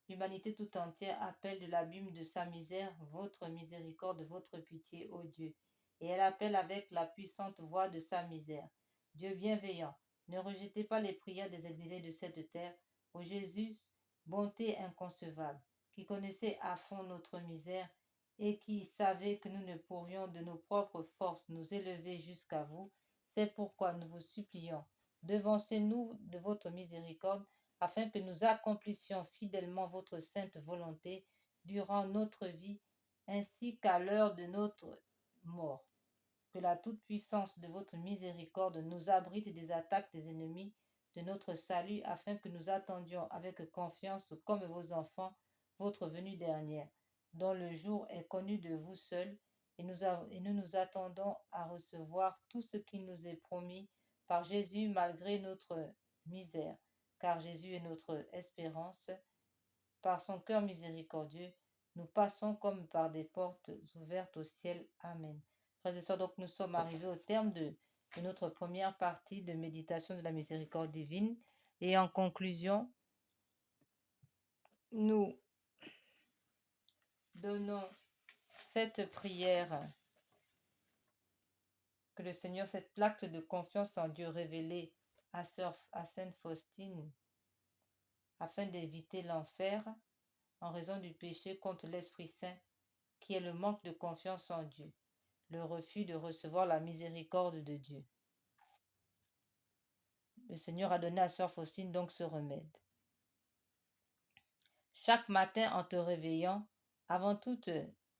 l'humanité tout entière appelle de l'abîme de sa misère votre miséricorde, votre pitié, ô Dieu, et elle appelle avec la puissante voix de sa misère. Dieu bienveillant, ne rejetez pas les prières des exilés de cette terre. Ô Jésus, bonté inconcevable, qui connaissait à fond notre misère et qui savait que nous ne pourrions de nos propres forces nous élever jusqu'à vous, c'est pourquoi nous vous supplions, devancez-nous de votre miséricorde, afin que nous accomplissions fidèlement votre sainte volonté durant notre vie, ainsi qu'à l'heure de notre mort. Que la toute-puissance de votre miséricorde nous abrite des attaques des ennemis de notre salut, afin que nous attendions avec confiance, comme vos enfants, votre venue dernière, dont le jour est connu de vous seuls, et nous nous attendons à recevoir tout ce qui nous est promis par Jésus malgré notre misère, car Jésus est notre espérance. Par son cœur miséricordieux, nous passons comme par des portes ouvertes au ciel. Amen. Frères et sœurs, donc nous sommes arrivés au terme de notre première partie de méditation de la miséricorde divine. Et en conclusion, nous donnons cette prière que le Seigneur, cet acte de confiance en Dieu révélé à Sainte Faustine, afin d'éviter l'enfer en raison du péché contre l'Esprit Saint, qui est le manque de confiance en Dieu, le refus de recevoir la miséricorde de Dieu. Le Seigneur a donné à Sœur Faustine donc ce remède. Chaque matin en te réveillant, avant toute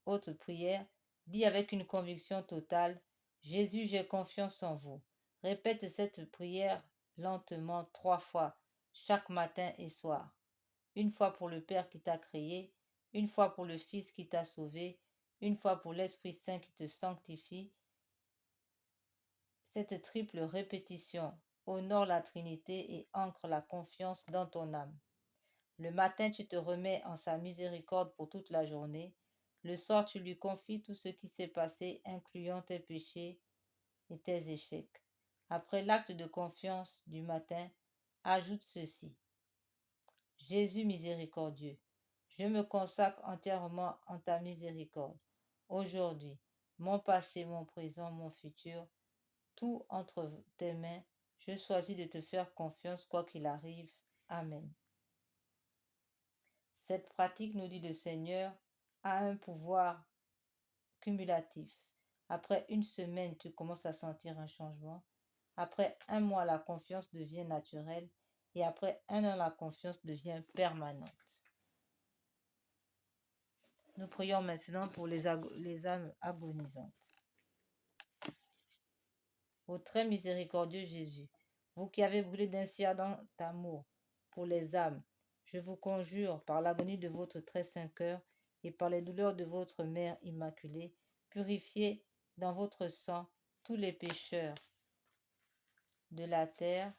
autre prière, dis avec une conviction totale, Jésus, j'ai confiance en vous. Répète cette prière lentement 3 fois, chaque matin et soir. Une fois pour le Père qui t'a créé, une fois pour le Fils qui t'a sauvé, une fois pour l'Esprit Saint qui te sanctifie. Cette triple répétition honore la Trinité et ancre la confiance dans ton âme. Le matin, tu te remets en sa miséricorde pour toute la journée. Le soir, tu lui confies tout ce qui s'est passé, incluant tes péchés et tes échecs. Après l'acte de confiance du matin, ajoute ceci. Jésus miséricordieux, je me consacre entièrement en ta miséricorde. Aujourd'hui, mon passé, mon présent, mon futur, tout entre tes mains, je choisis de te faire confiance quoi qu'il arrive. Amen. Cette pratique, nous dit le Seigneur, a un pouvoir cumulatif. Après une semaine, tu commences à sentir un changement. Après un mois, la confiance devient naturelle. Et après un an, la confiance devient permanente. Nous prions maintenant pour les âmes agonisantes. Ô très miséricordieux Jésus, vous qui avez brûlé d'un si ardent amour pour les âmes, je vous conjure par l'agonie de votre très saint cœur et par les douleurs de votre Mère Immaculée, purifiez dans votre sang tous les pécheurs de la terre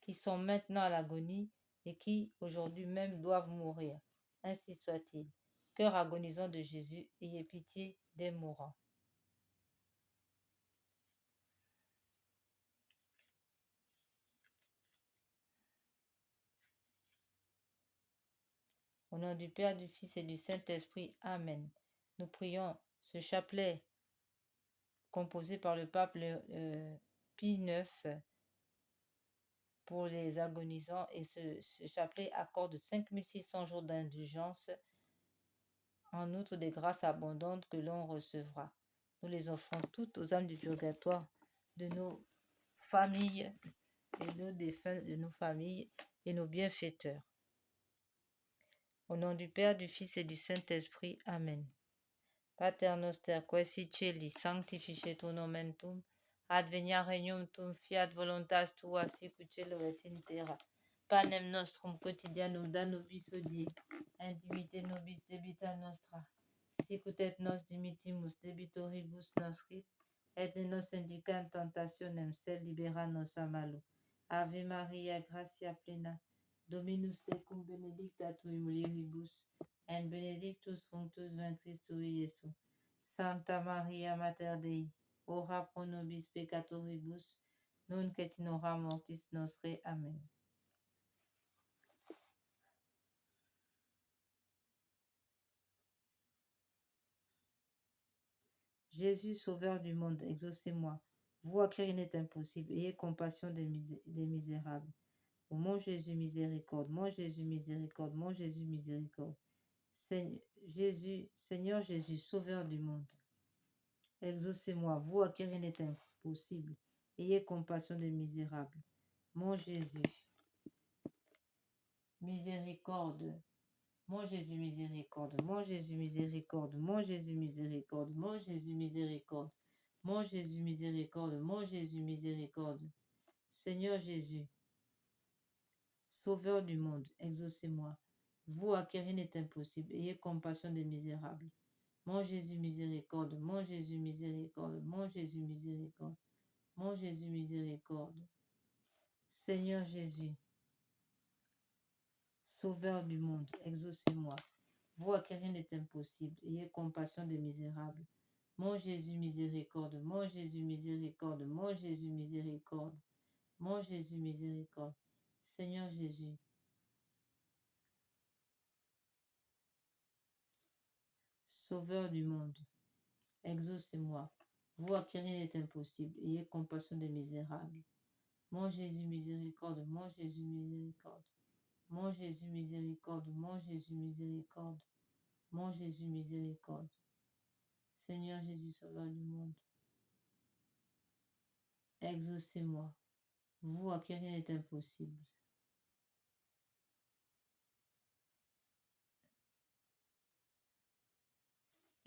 qui sont maintenant à l'agonie et qui aujourd'hui même doivent mourir. Ainsi soit-il. Cœur agonisant de Jésus, ayez pitié des mourants. Au nom du Père, du Fils et du Saint-Esprit. Amen. Nous prions ce chapelet composé par le pape Pie IX pour les agonisants, et ce chapelet accorde 5600 jours d'indulgence, en outre des grâces abondantes que l'on recevra. Nous les offrons toutes aux âmes du purgatoire de nos familles et nos défunts de nos familles et nos bienfaiteurs. Au nom du Père, du Fils et du Saint-Esprit. Amen. Pater noster, qui es celi, sanctificetur nomen tuum, advenia regnum tuum, fiat voluntas tua, sicut cielo et in terra. Panem nostrum quotidianum da nobis hodie, et dimitte nobis debita nostra, sicut et nos dimittimus debitoribus nostris, et ne nos induca in tentationem, sed libera nos a malo. Ave Maria, gratia plena, Dominus tecum benedicta tui mulieribus, et benedictus fructus ventris tui, Iesus. Santa Maria Mater Dei, ora pro nobis peccatoribus, nunc et in hora mortis nostre. Amen. Jésus, Sauveur du monde, exaucez-moi. Vous à qui rien n'est impossible, ayez compassion des misérables. Ô mon Jésus, miséricorde, mon Jésus, miséricorde, mon Jésus, miséricorde. Seigneur Jésus, Sauveur du monde, exaucez-moi, vous à qui rien n'est impossible, ayez compassion des misérables. Mon Jésus, miséricorde. Mon Jésus, miséricorde. Mon Jésus, miséricorde. Mon Jésus, miséricorde. Mon Jésus, miséricorde. Mon Jésus, miséricorde. Mon Jésus, miséricorde. Seigneur Jésus, Sauveur du monde, exaucez-moi. Vous à qui rien n'est impossible, ayez compassion des misérables. Mon Jésus, miséricorde. Mon Jésus, miséricorde. Mon Jésus, miséricorde. Mon Jésus, miséricorde. Seigneur Jésus, Sauveur du monde, exaucez-moi. Vous à qui rien n'est impossible, ayez compassion des misérables. Mon Jésus, miséricorde. Mon Jésus, miséricorde. Mon Jésus, miséricorde. Mon Jésus, miséricorde. Seigneur Jésus, Sauveur du monde, exaucez-moi. Vous à qui rien n'est impossible, ayez compassion des misérables. Mon Jésus, miséricorde. Mon Jésus, miséricorde. Mon Jésus, miséricorde. Mon Jésus, miséricorde. Mon Jésus, miséricorde. Seigneur Jésus, Sauveur du monde, exaucez-moi. Vous à qui rien n'est impossible.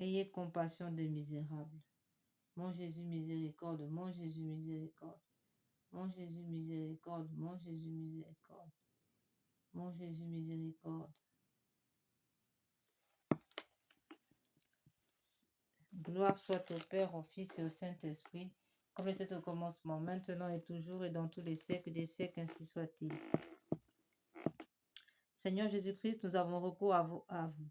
Ayez compassion des misérables. Mon Jésus, miséricorde. Mon Jésus, miséricorde. Mon Jésus, miséricorde. Mon Jésus, miséricorde. Mon Jésus, miséricorde. Gloire soit au Père, au Fils et au Saint-Esprit, comme il était au commencement, maintenant et toujours et dans tous les siècles des siècles, ainsi soit-il. Seigneur Jésus-Christ, nous avons recours à vous.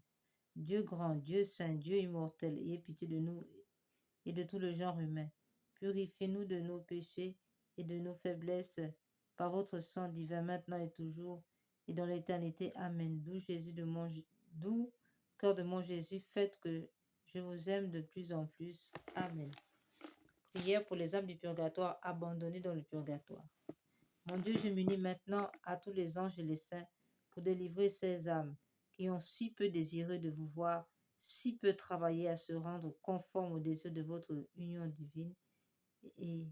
Dieu grand, Dieu saint, Dieu immortel, ayez pitié de nous et de tout le genre humain. Purifiez-nous de nos péchés et de nos faiblesses par votre sang divin, maintenant et toujours, et dans l'éternité. Amen. Doux cœur de mon Jésus, faites que je vous aime de plus en plus. Amen. Prière pour les âmes du purgatoire abandonnées dans le purgatoire. Mon Dieu, je m'unis maintenant à tous les anges et les saints pour délivrer ces âmes qui ont si peu désiré de vous voir, si peu travaillé à se rendre conforme au désir de votre union divine. Et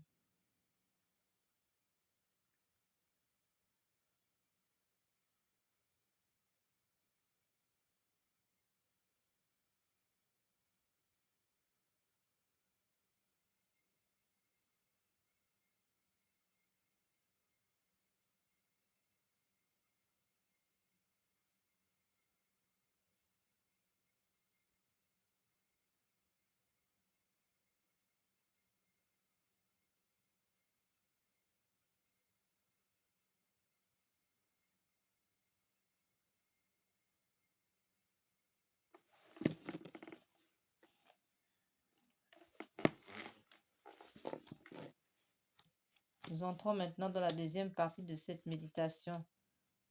nous entrons maintenant dans la deuxième partie de cette méditation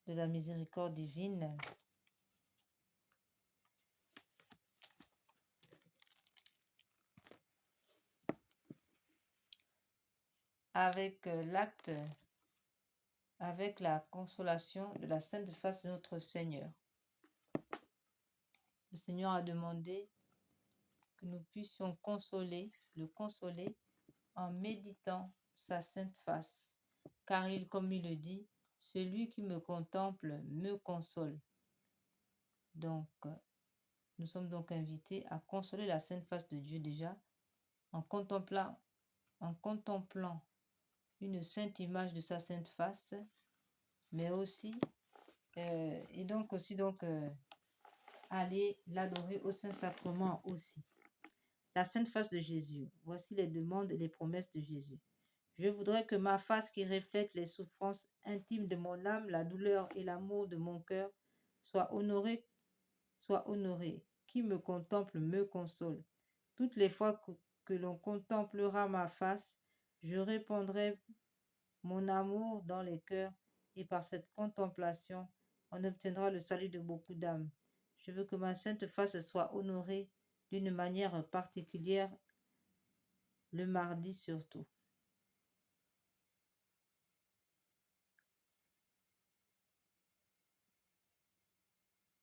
de la miséricorde divine, avec avec la consolation de la sainte face de notre Seigneur. Le Seigneur a demandé que nous puissions le consoler en méditant sa sainte face. Car comme il le dit, celui qui me contemple me console. Donc, nous sommes donc invités à consoler la sainte face de Dieu déjà en contemplant une sainte image de sa sainte face, mais aussi, aller l'adorer au Saint-Sacrement aussi. La sainte face de Jésus. Voici les demandes et les promesses de Jésus. Je voudrais que ma face qui reflète les souffrances intimes de mon âme, la douleur et l'amour de mon cœur soit honorée. Qui me contemple me console. Toutes les fois que l'on contemplera ma face, je répandrai mon amour dans les cœurs et par cette contemplation, on obtiendra le salut de beaucoup d'âmes. Je veux que ma sainte face soit honorée d'une manière particulière, le mardi surtout.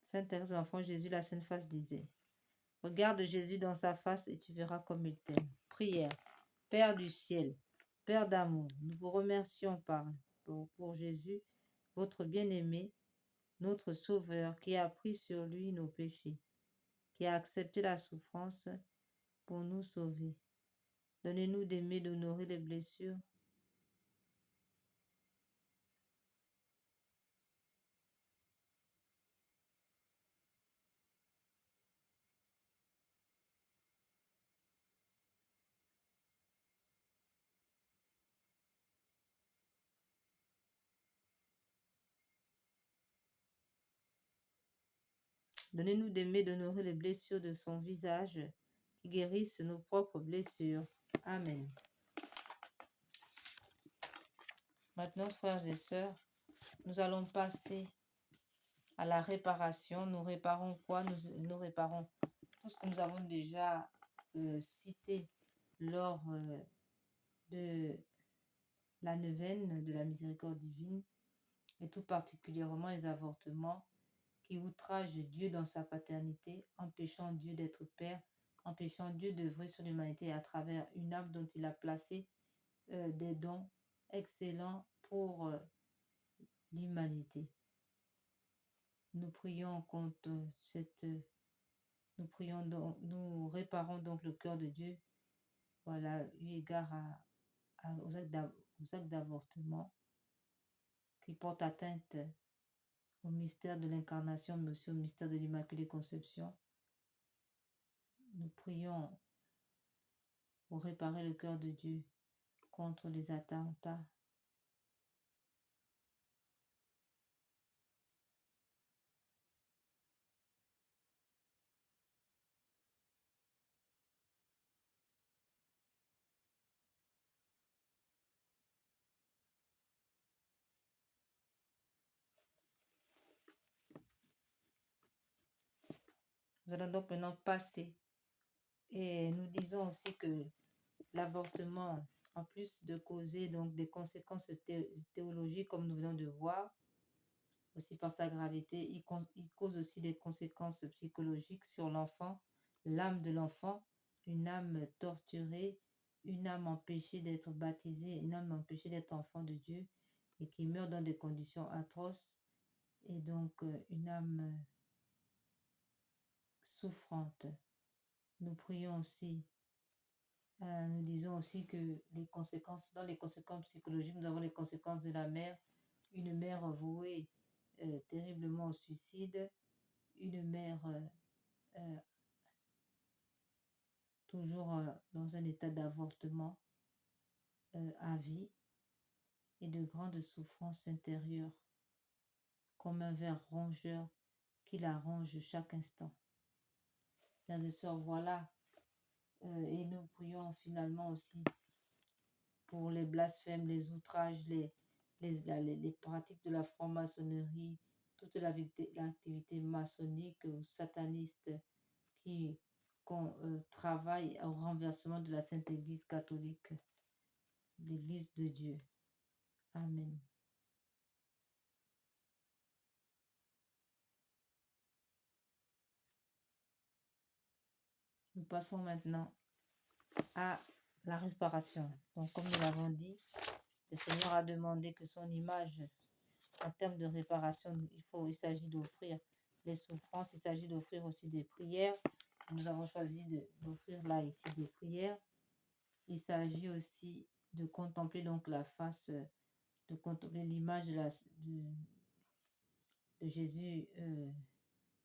Sainte Thérèse de l'Enfant Jésus, la Sainte Face disait: regarde Jésus dans sa face et tu verras comme il t'aime. Prière. Père du ciel, Père d'amour, nous vous remercions pour Jésus, votre bien-aimé, notre Sauveur, qui a pris sur lui nos péchés, qui a accepté la souffrance pour nous sauver. Donnez-nous d'aimer, d'honorer les blessures. Donnez-nous d'aimer, d'honorer les blessures de son visage, qui guérissent nos propres blessures. Amen. Maintenant, frères et sœurs, nous allons passer à la réparation. Nous réparons quoi? Nous réparons tout ce que nous avons déjà cité lors de la neuvaine de la miséricorde divine, et tout particulièrement les avortements qui outragent Dieu dans sa paternité, empêchant Dieu d'être Père, empêchant Dieu d'œuvrer sur l'humanité à travers une âme dont il a placé des dons excellents pour l'humanité. Nous prions contre nous réparons donc le cœur de Dieu, voilà, eu égard aux actes d'avortement qui portent atteinte au mystère de l'incarnation, mais aussi au mystère de l'Immaculée Conception. Nous prions pour réparer le cœur de Dieu contre les attentats. Nous allons donc maintenant passer, et nous disons aussi que l'avortement, en plus de causer donc des conséquences théologiques comme nous venons de voir, aussi par sa gravité, il cause aussi des conséquences psychologiques sur l'enfant, l'âme de l'enfant, une âme torturée, une âme empêchée d'être baptisée, une âme empêchée d'être enfant de Dieu et qui meurt dans des conditions atroces, et donc une âme souffrante. Nous prions aussi, nous disons aussi que dans les conséquences psychologiques, nous avons les conséquences de la mère, une mère vouée terriblement au suicide, une mère toujours dans un état d'avortement à vie et de grandes souffrances intérieures, comme un ver rongeur qui la ronge chaque instant. Frères et sœurs, voilà, et nous prions finalement aussi pour les blasphèmes, les outrages, les pratiques de la franc-maçonnerie, toute l'activité maçonnique ou sataniste qui travaille au renversement de la Sainte Église catholique, l'Église de Dieu. Amen. Nous passons maintenant à la réparation. Donc, comme nous l'avons dit, le Seigneur a demandé que son image, en termes de réparation, il s'agit d'offrir des souffrances. Il s'agit d'offrir aussi des prières. Nous avons choisi d'offrir là ici des prières. Il s'agit aussi de contempler donc la face, de contempler l'image de Jésus,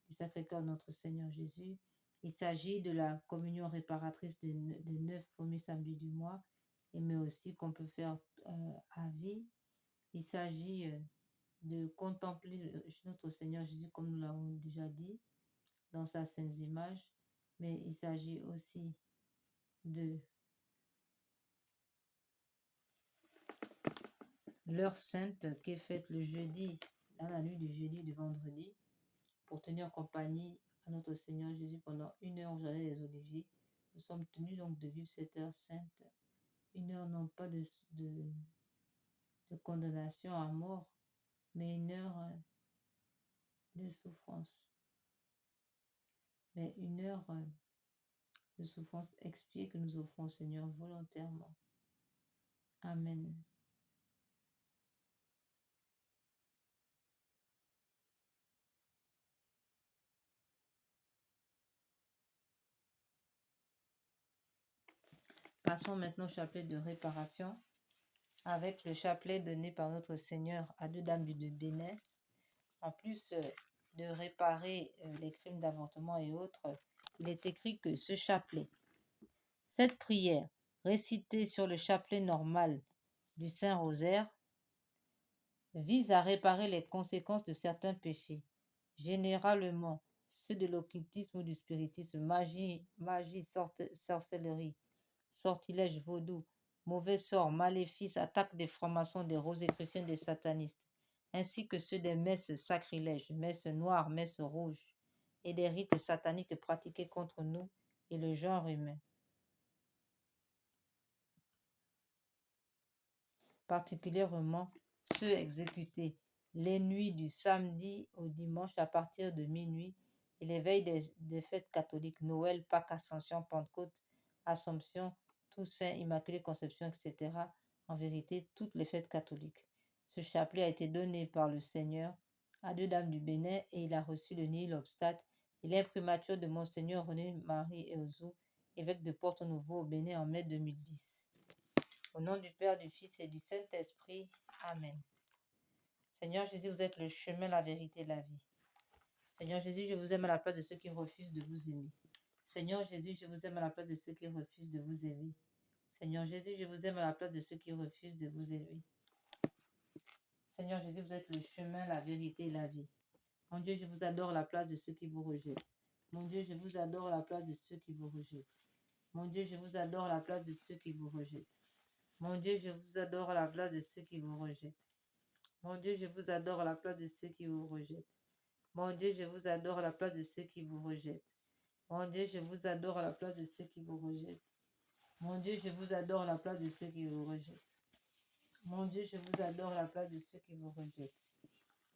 du Sacré-Cœur de notre Seigneur Jésus. Il s'agit de la communion réparatrice des 9 premiers samedis du mois, mais aussi qu'on peut faire à vie. Il s'agit de contempler notre Seigneur Jésus comme nous l'avons déjà dit dans sa sainte image, mais il s'agit aussi de l'heure sainte qui est faite le jeudi, dans la nuit du jeudi du vendredi, pour tenir compagnie à notre Seigneur Jésus pendant 1 heure au Jardin des Oliviers. Nous sommes tenus donc de vivre cette heure sainte, 1 heure non pas de condamnation à mort, mais 1 heure de souffrance, mais 1 heure de souffrance expiée que nous offrons au Seigneur volontairement. Amen. Passons maintenant au chapelet de réparation avec le chapelet donné par notre Seigneur à 2 dames du Bénin. En plus de réparer les crimes d'avortement et autres, il est écrit que ce chapelet, cette prière récitée sur le chapelet normal du Saint-Rosaire, vise à réparer les conséquences de certains péchés, généralement ceux de l'occultisme ou du spiritisme, magie, sorcellerie, sortilège, vaudou, mauvais sort, maléfices, attaques des francs-maçons, des rosicruciens, des satanistes, ainsi que ceux des messes sacrilèges, messes noires, messes rouges, et des rites sataniques pratiqués contre nous et le genre humain. Particulièrement ceux exécutés les nuits du samedi au dimanche à partir de minuit et les veilles des fêtes catholiques, Noël, Pâques, Ascension, Pentecôte, Assomption, Toussaint, Immaculée Conception, etc. En vérité, toutes les fêtes catholiques. Ce chapelet a été donné par le Seigneur à 2 dames du Bénin et il a reçu le nihil obstate et l'imprimature de Monseigneur René-Marie Eozou, évêque de Porto-Novo au Bénin en mai 2010. Au nom du Père, du Fils et du Saint-Esprit. Amen. Seigneur Jésus, vous êtes le chemin, la vérité et la vie. Seigneur Jésus, je vous aime à la place de ceux qui refusent de vous aimer. Seigneur Jésus, je vous aime à la place de ceux qui refusent de vous aimer. Seigneur Jésus, je vous aime à la place de ceux qui refusent de vous aimer. Seigneur Jésus, vous êtes le chemin, la vérité et la vie. Mon Dieu, je vous adore à la place de ceux qui vous rejettent. Mon Dieu, je vous adore à la place de ceux qui vous rejettent. Mon Dieu, je vous adore à la place de ceux qui vous rejettent. Mon Dieu, je vous adore à la place de ceux qui vous rejettent. Mon Dieu, je vous adore à la place de ceux qui vous rejettent. Mon Dieu, je vous adore à la place de ceux qui vous rejettent. Mon Dieu, je vous adore à la place de ceux qui vous rejettent. Mon Dieu, je vous adore à la place de ceux qui vous rejettent. Mon Dieu, je vous adore à la place de ceux qui vous rejettent.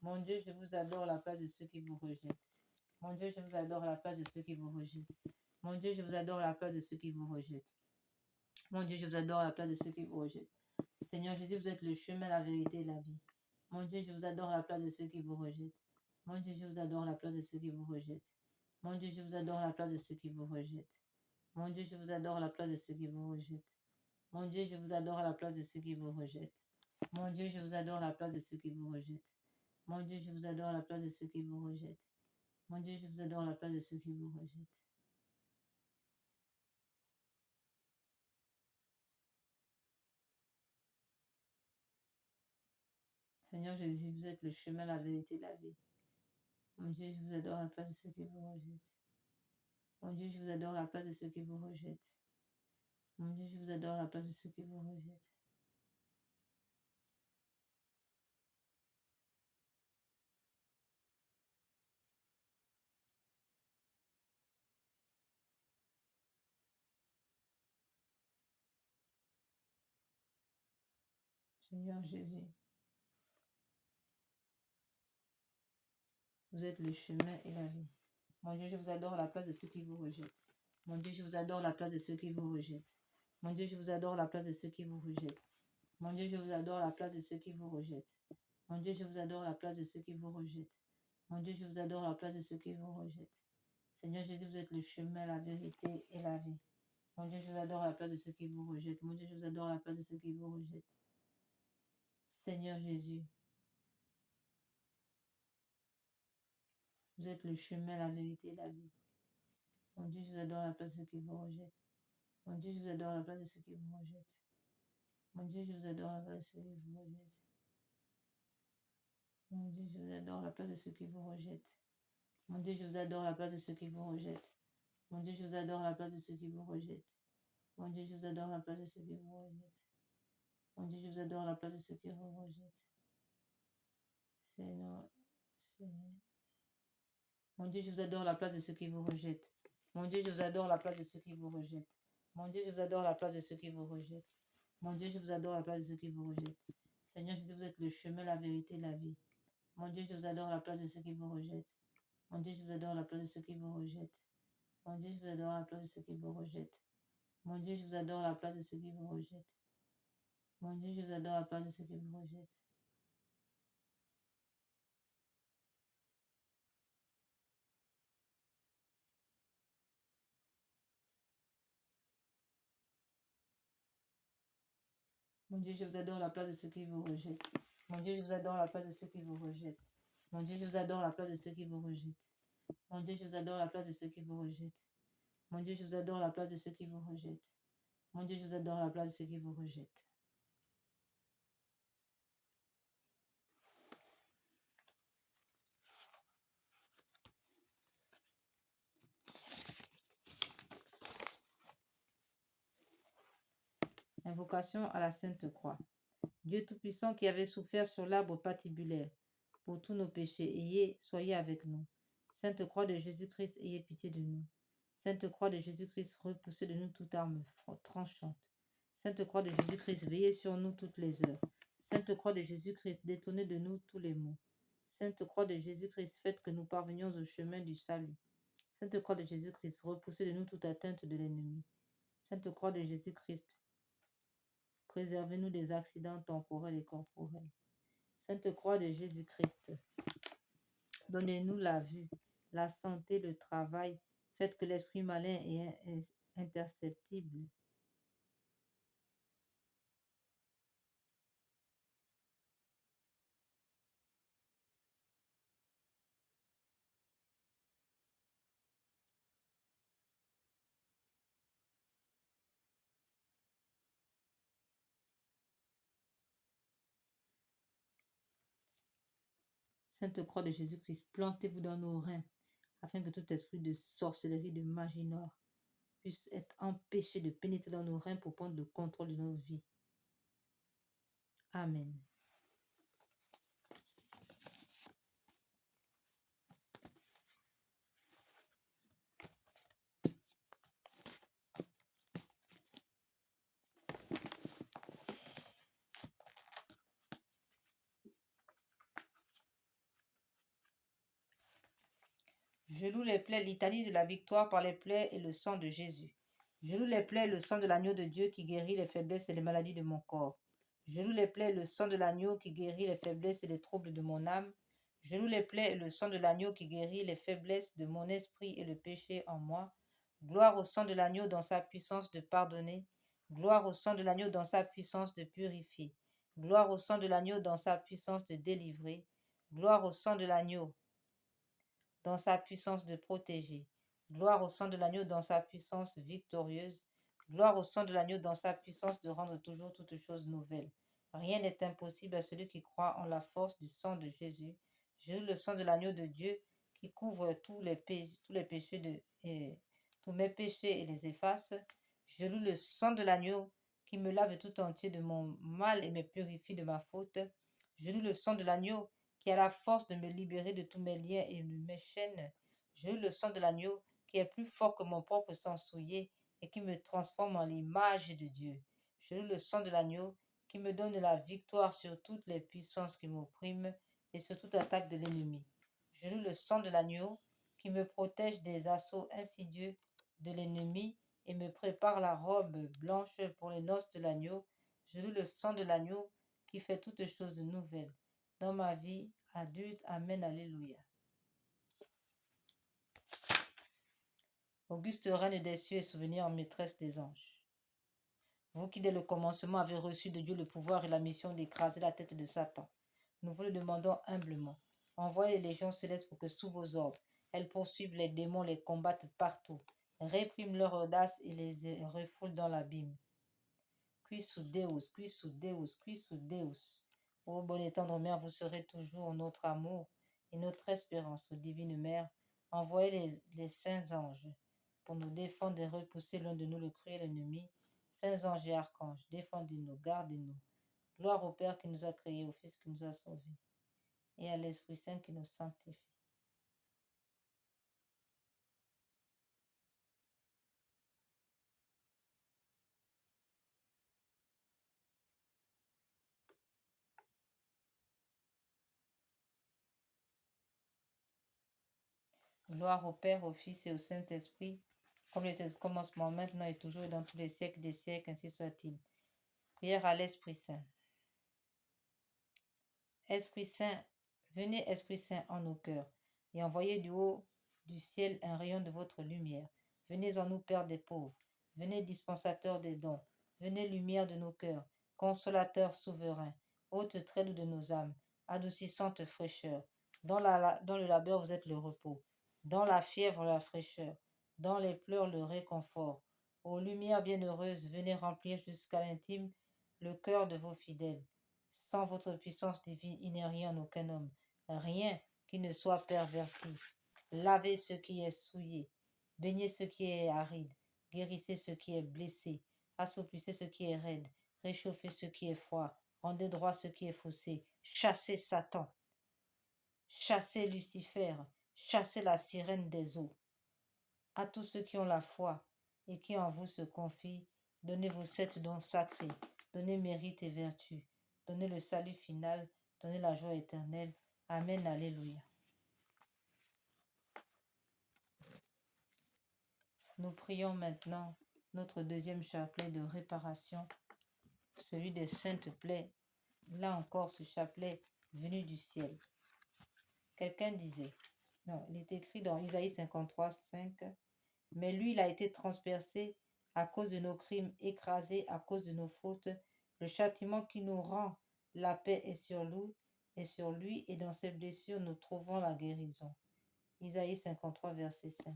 Mon Dieu, je vous adore à la place de ceux qui vous rejettent. Mon Dieu, je vous adore à la place de ceux qui vous rejettent. Mon Dieu, je vous adore à la place de ceux qui vous rejettent. Mon Dieu, je vous adore à la place de ceux qui vous rejettent. Seigneur Jésus, vous êtes le chemin, la vérité et la vie. Mon Dieu, je vous adore à la place de ceux qui vous rejettent. Mon Dieu, je vous adore à la place de ceux qui vous rejettent. Mon Dieu, je vous adore à la place de ceux qui vous rejettent. Mon Dieu, je vous adore à la place de ceux qui vous rejettent. Mon Dieu, je vous adore à la place de ceux qui vous rejettent. Mon Dieu, je vous adore à la place de ceux qui vous rejettent. Mon Dieu, je vous adore à la place de ceux qui vous rejettent. Mon Dieu, je vous adore à la place de ceux qui vous rejettent. Seigneur Jésus, vous êtes le chemin, la vérité, la vie. Mon Dieu, je vous adore à la place de ceux qui vous rejettent. Mon Dieu, je vous adore à la place de ceux qui vous rejettent. Mon Dieu, je vous adore à la place de ceux qui vous rejettent. Seigneur Jésus, vous êtes le chemin et la vie. Mon Dieu, je vous adore à la place de ceux qui vous rejettent. Mon Dieu, je vous adore à la place de ceux qui vous rejettent. Mon Dieu, je vous adore à la place de ceux qui vous rejettent. Mon Dieu, je vous adore à la place de ceux qui vous rejettent. Mon Dieu, je vous adore à la place de ceux qui vous rejettent. Mon Dieu, je vous adore à la place de ceux qui vous rejettent. Seigneur Jésus, vous êtes le chemin, la vérité et la vie. Mon Dieu, je vous adore à la place de ceux qui vous rejettent. Mon Dieu, je vous adore à la place de ceux qui vous rejettent. Seigneur Jésus, vous êtes le chemin, la vérité et la vie. Mon Dieu, je vous adore à la place de ceux qui vous rejettent. Mon Dieu, je vous adore à la place de ceux qui vous rejettent. Mon Dieu, je vous adore à la place de ceux qui vous rejettent. Mon Dieu, je vous adore à la place de ceux qui vous rejettent. Mon Dieu, je vous adore à la place de ceux qui vous rejettent. Mon Dieu, je vous adore à la place de ceux qui vous rejettent. Mon Dieu, je vous adore à la place de ceux qui vous rejettent. Mon Dieu, je vous adore à la place de ceux qui vous rejettent. Seigneur, Seigneur. Mon Dieu, je vous adore à la place de ceux qui vous rejettent. Mon Dieu, je vous adore à la place de ceux qui vous rejettent. Mon Dieu, je vous adore à la place de ceux qui vous rejettent. Mon Dieu, je vous adore à la place de ceux qui vous rejettent. Seigneur Jésus, vous êtes le chemin, la vérité, la vie. Mon Dieu, je vous adore à la place de ceux qui vous rejettent. Mon Dieu, je vous adore à la place de ceux qui vous rejettent. Mon Dieu, je vous adore à la place de ceux qui vous rejettent. Mon Dieu, je vous adore à la place de ceux qui vous rejettent. Mon Dieu, je vous adore à la place de ceux qui vous rejettent. Mon Dieu, je vous adore à la place de ceux qui vous rejettent. Mon Dieu, je vous adore à la place de ceux qui vous rejettent. Mon Dieu, je vous adore à la place de ceux qui vous rejettent. Mon Dieu, je vous adore à la place de ceux qui vous rejettent. Mon Dieu, je vous adore à la place de ceux qui vous rejettent. Mon Dieu, je vous adore à la place de ceux qui vous rejettent. Invocation à la Sainte Croix. Dieu Tout-Puissant qui avait souffert sur l'arbre patibulaire pour tous nos péchés, soyez avec nous. Sainte Croix de Jésus-Christ, ayez pitié de nous. Sainte Croix de Jésus-Christ, repoussez de nous toute arme tranchante. Sainte Croix de Jésus-Christ, veillez sur nous toutes les heures. Sainte Croix de Jésus-Christ, détournez de nous tous les maux. Sainte Croix de Jésus-Christ, faites que nous parvenions au chemin du salut. Sainte Croix de Jésus-Christ, repoussez de nous toute atteinte de l'ennemi. Sainte Croix de Jésus-Christ, préservez-nous des accidents temporels et corporels. Sainte Croix de Jésus-Christ, donnez-nous la vue, la santé, le travail. Faites que l'esprit malin est imperceptible. Sainte Croix de Jésus-Christ, plantez-vous dans nos reins, afin que tout esprit de sorcellerie, de magie noire, puisse être empêché de pénétrer dans nos reins pour prendre le contrôle de nos vies. Amen. Je loue les plaies, l'Italie de la victoire par les plaies et le sang de Jésus. Je loue les plaies et le sang de l'agneau de Dieu qui guérit les faiblesses et les maladies de mon corps. Je loue les plaies et le sang de l'agneau qui guérit les faiblesses et les troubles de mon âme. Je loue les plaies et le sang de l'agneau qui guérit les faiblesses de mon esprit et le péché en moi. Gloire au sang de l'agneau dans sa puissance de pardonner. Gloire au sang de l'agneau dans sa puissance de purifier. Gloire au sang de l'agneau dans sa puissance de délivrer. Gloire au sang de l'agneau dans sa puissance de protéger. Gloire au sang de l'agneau dans sa puissance victorieuse. Gloire au sang de l'agneau dans sa puissance de rendre toujours toutes choses nouvelles. Rien n'est impossible à celui qui croit en la force du sang de Jésus. Je loue le sang de l'agneau de Dieu qui couvre tous les péchés tous mes péchés et les efface. Je loue le sang de l'agneau qui me lave tout entier de mon mal et me purifie de ma faute. Je loue le sang de l'agneau qui a la force de me libérer de tous mes liens et de mes chaînes. Je loue le sang de l'agneau qui est plus fort que mon propre sang souillé et qui me transforme en l'image de Dieu. Je loue le sang de l'agneau qui me donne la victoire sur toutes les puissances qui m'oppriment et sur toute attaque de l'ennemi. Je loue le sang de l'agneau qui me protège des assauts insidieux de l'ennemi et me prépare la robe blanche pour les noces de l'agneau. Je loue le sang de l'agneau qui fait toutes choses nouvelles dans ma vie adulte. Amen, alléluia. Auguste reine des cieux et souvenir maîtresse des anges. Vous qui dès le commencement avez reçu de Dieu le pouvoir et la mission d'écraser la tête de Satan, nous vous le demandons humblement. Envoyez les légions célestes pour que sous vos ordres, elles poursuivent les démons, les combattent partout, répriment leur audace et les refoulent dans l'abîme. Quis Deus, quis Deus, quis Deus. Ô bonne et tendre Mère, vous serez toujours notre amour et notre espérance, ô divine Mère. Envoyez les saints anges pour nous défendre et repousser l'un de nous le cruel ennemi. Saints anges et archanges, défendez-nous, gardez-nous. Gloire au Père qui nous a créés, au Fils qui nous a sauvés, et à l'Esprit Saint qui nous sanctifie. Gloire au Père, au Fils et au Saint-Esprit, comme il était au commencement, maintenant et toujours, et dans tous les siècles des siècles, ainsi soit-il. Prière à l'Esprit Saint. Esprit Saint, venez Esprit Saint en nos cœurs, et envoyez du haut du ciel un rayon de votre lumière. Venez en nous, Père des pauvres. Venez dispensateur des dons. Venez lumière de nos cœurs, consolateur souverain, haute très doux de nos âmes, adoucissante fraîcheur. Dans le labeur, vous êtes le repos. Dans la fièvre, la fraîcheur. Dans les pleurs, le réconfort. Ô lumière bienheureuse, venez remplir jusqu'à l'intime le cœur de vos fidèles. Sans votre puissance divine, il n'est rien en aucun homme, rien qui ne soit perverti. Lavez ce qui est souillé, baignez ce qui est aride, guérissez ce qui est blessé, assouplissez ce qui est raide, réchauffez ce qui est froid, rendez droit ce qui est faussé, chassez Satan, chassez Lucifer, chassez la sirène des eaux. À tous ceux qui ont la foi et qui en vous se confient, donnez vos 7 dons sacrés, donnez mérite et vertu, donnez le salut final, donnez la joie éternelle. Amen, alléluia. Nous prions maintenant notre deuxième chapelet de réparation, celui des saintes plaies. Là encore, ce chapelet venu du ciel. Quelqu'un disait, non, il est écrit dans Isaïe 53, 5, mais lui, il a été transpercé à cause de nos crimes, écrasé à cause de nos fautes. Le châtiment qui nous rend la paix est sur lui, et dans ses blessures, nous trouvons la guérison. Isaïe 53, verset 5.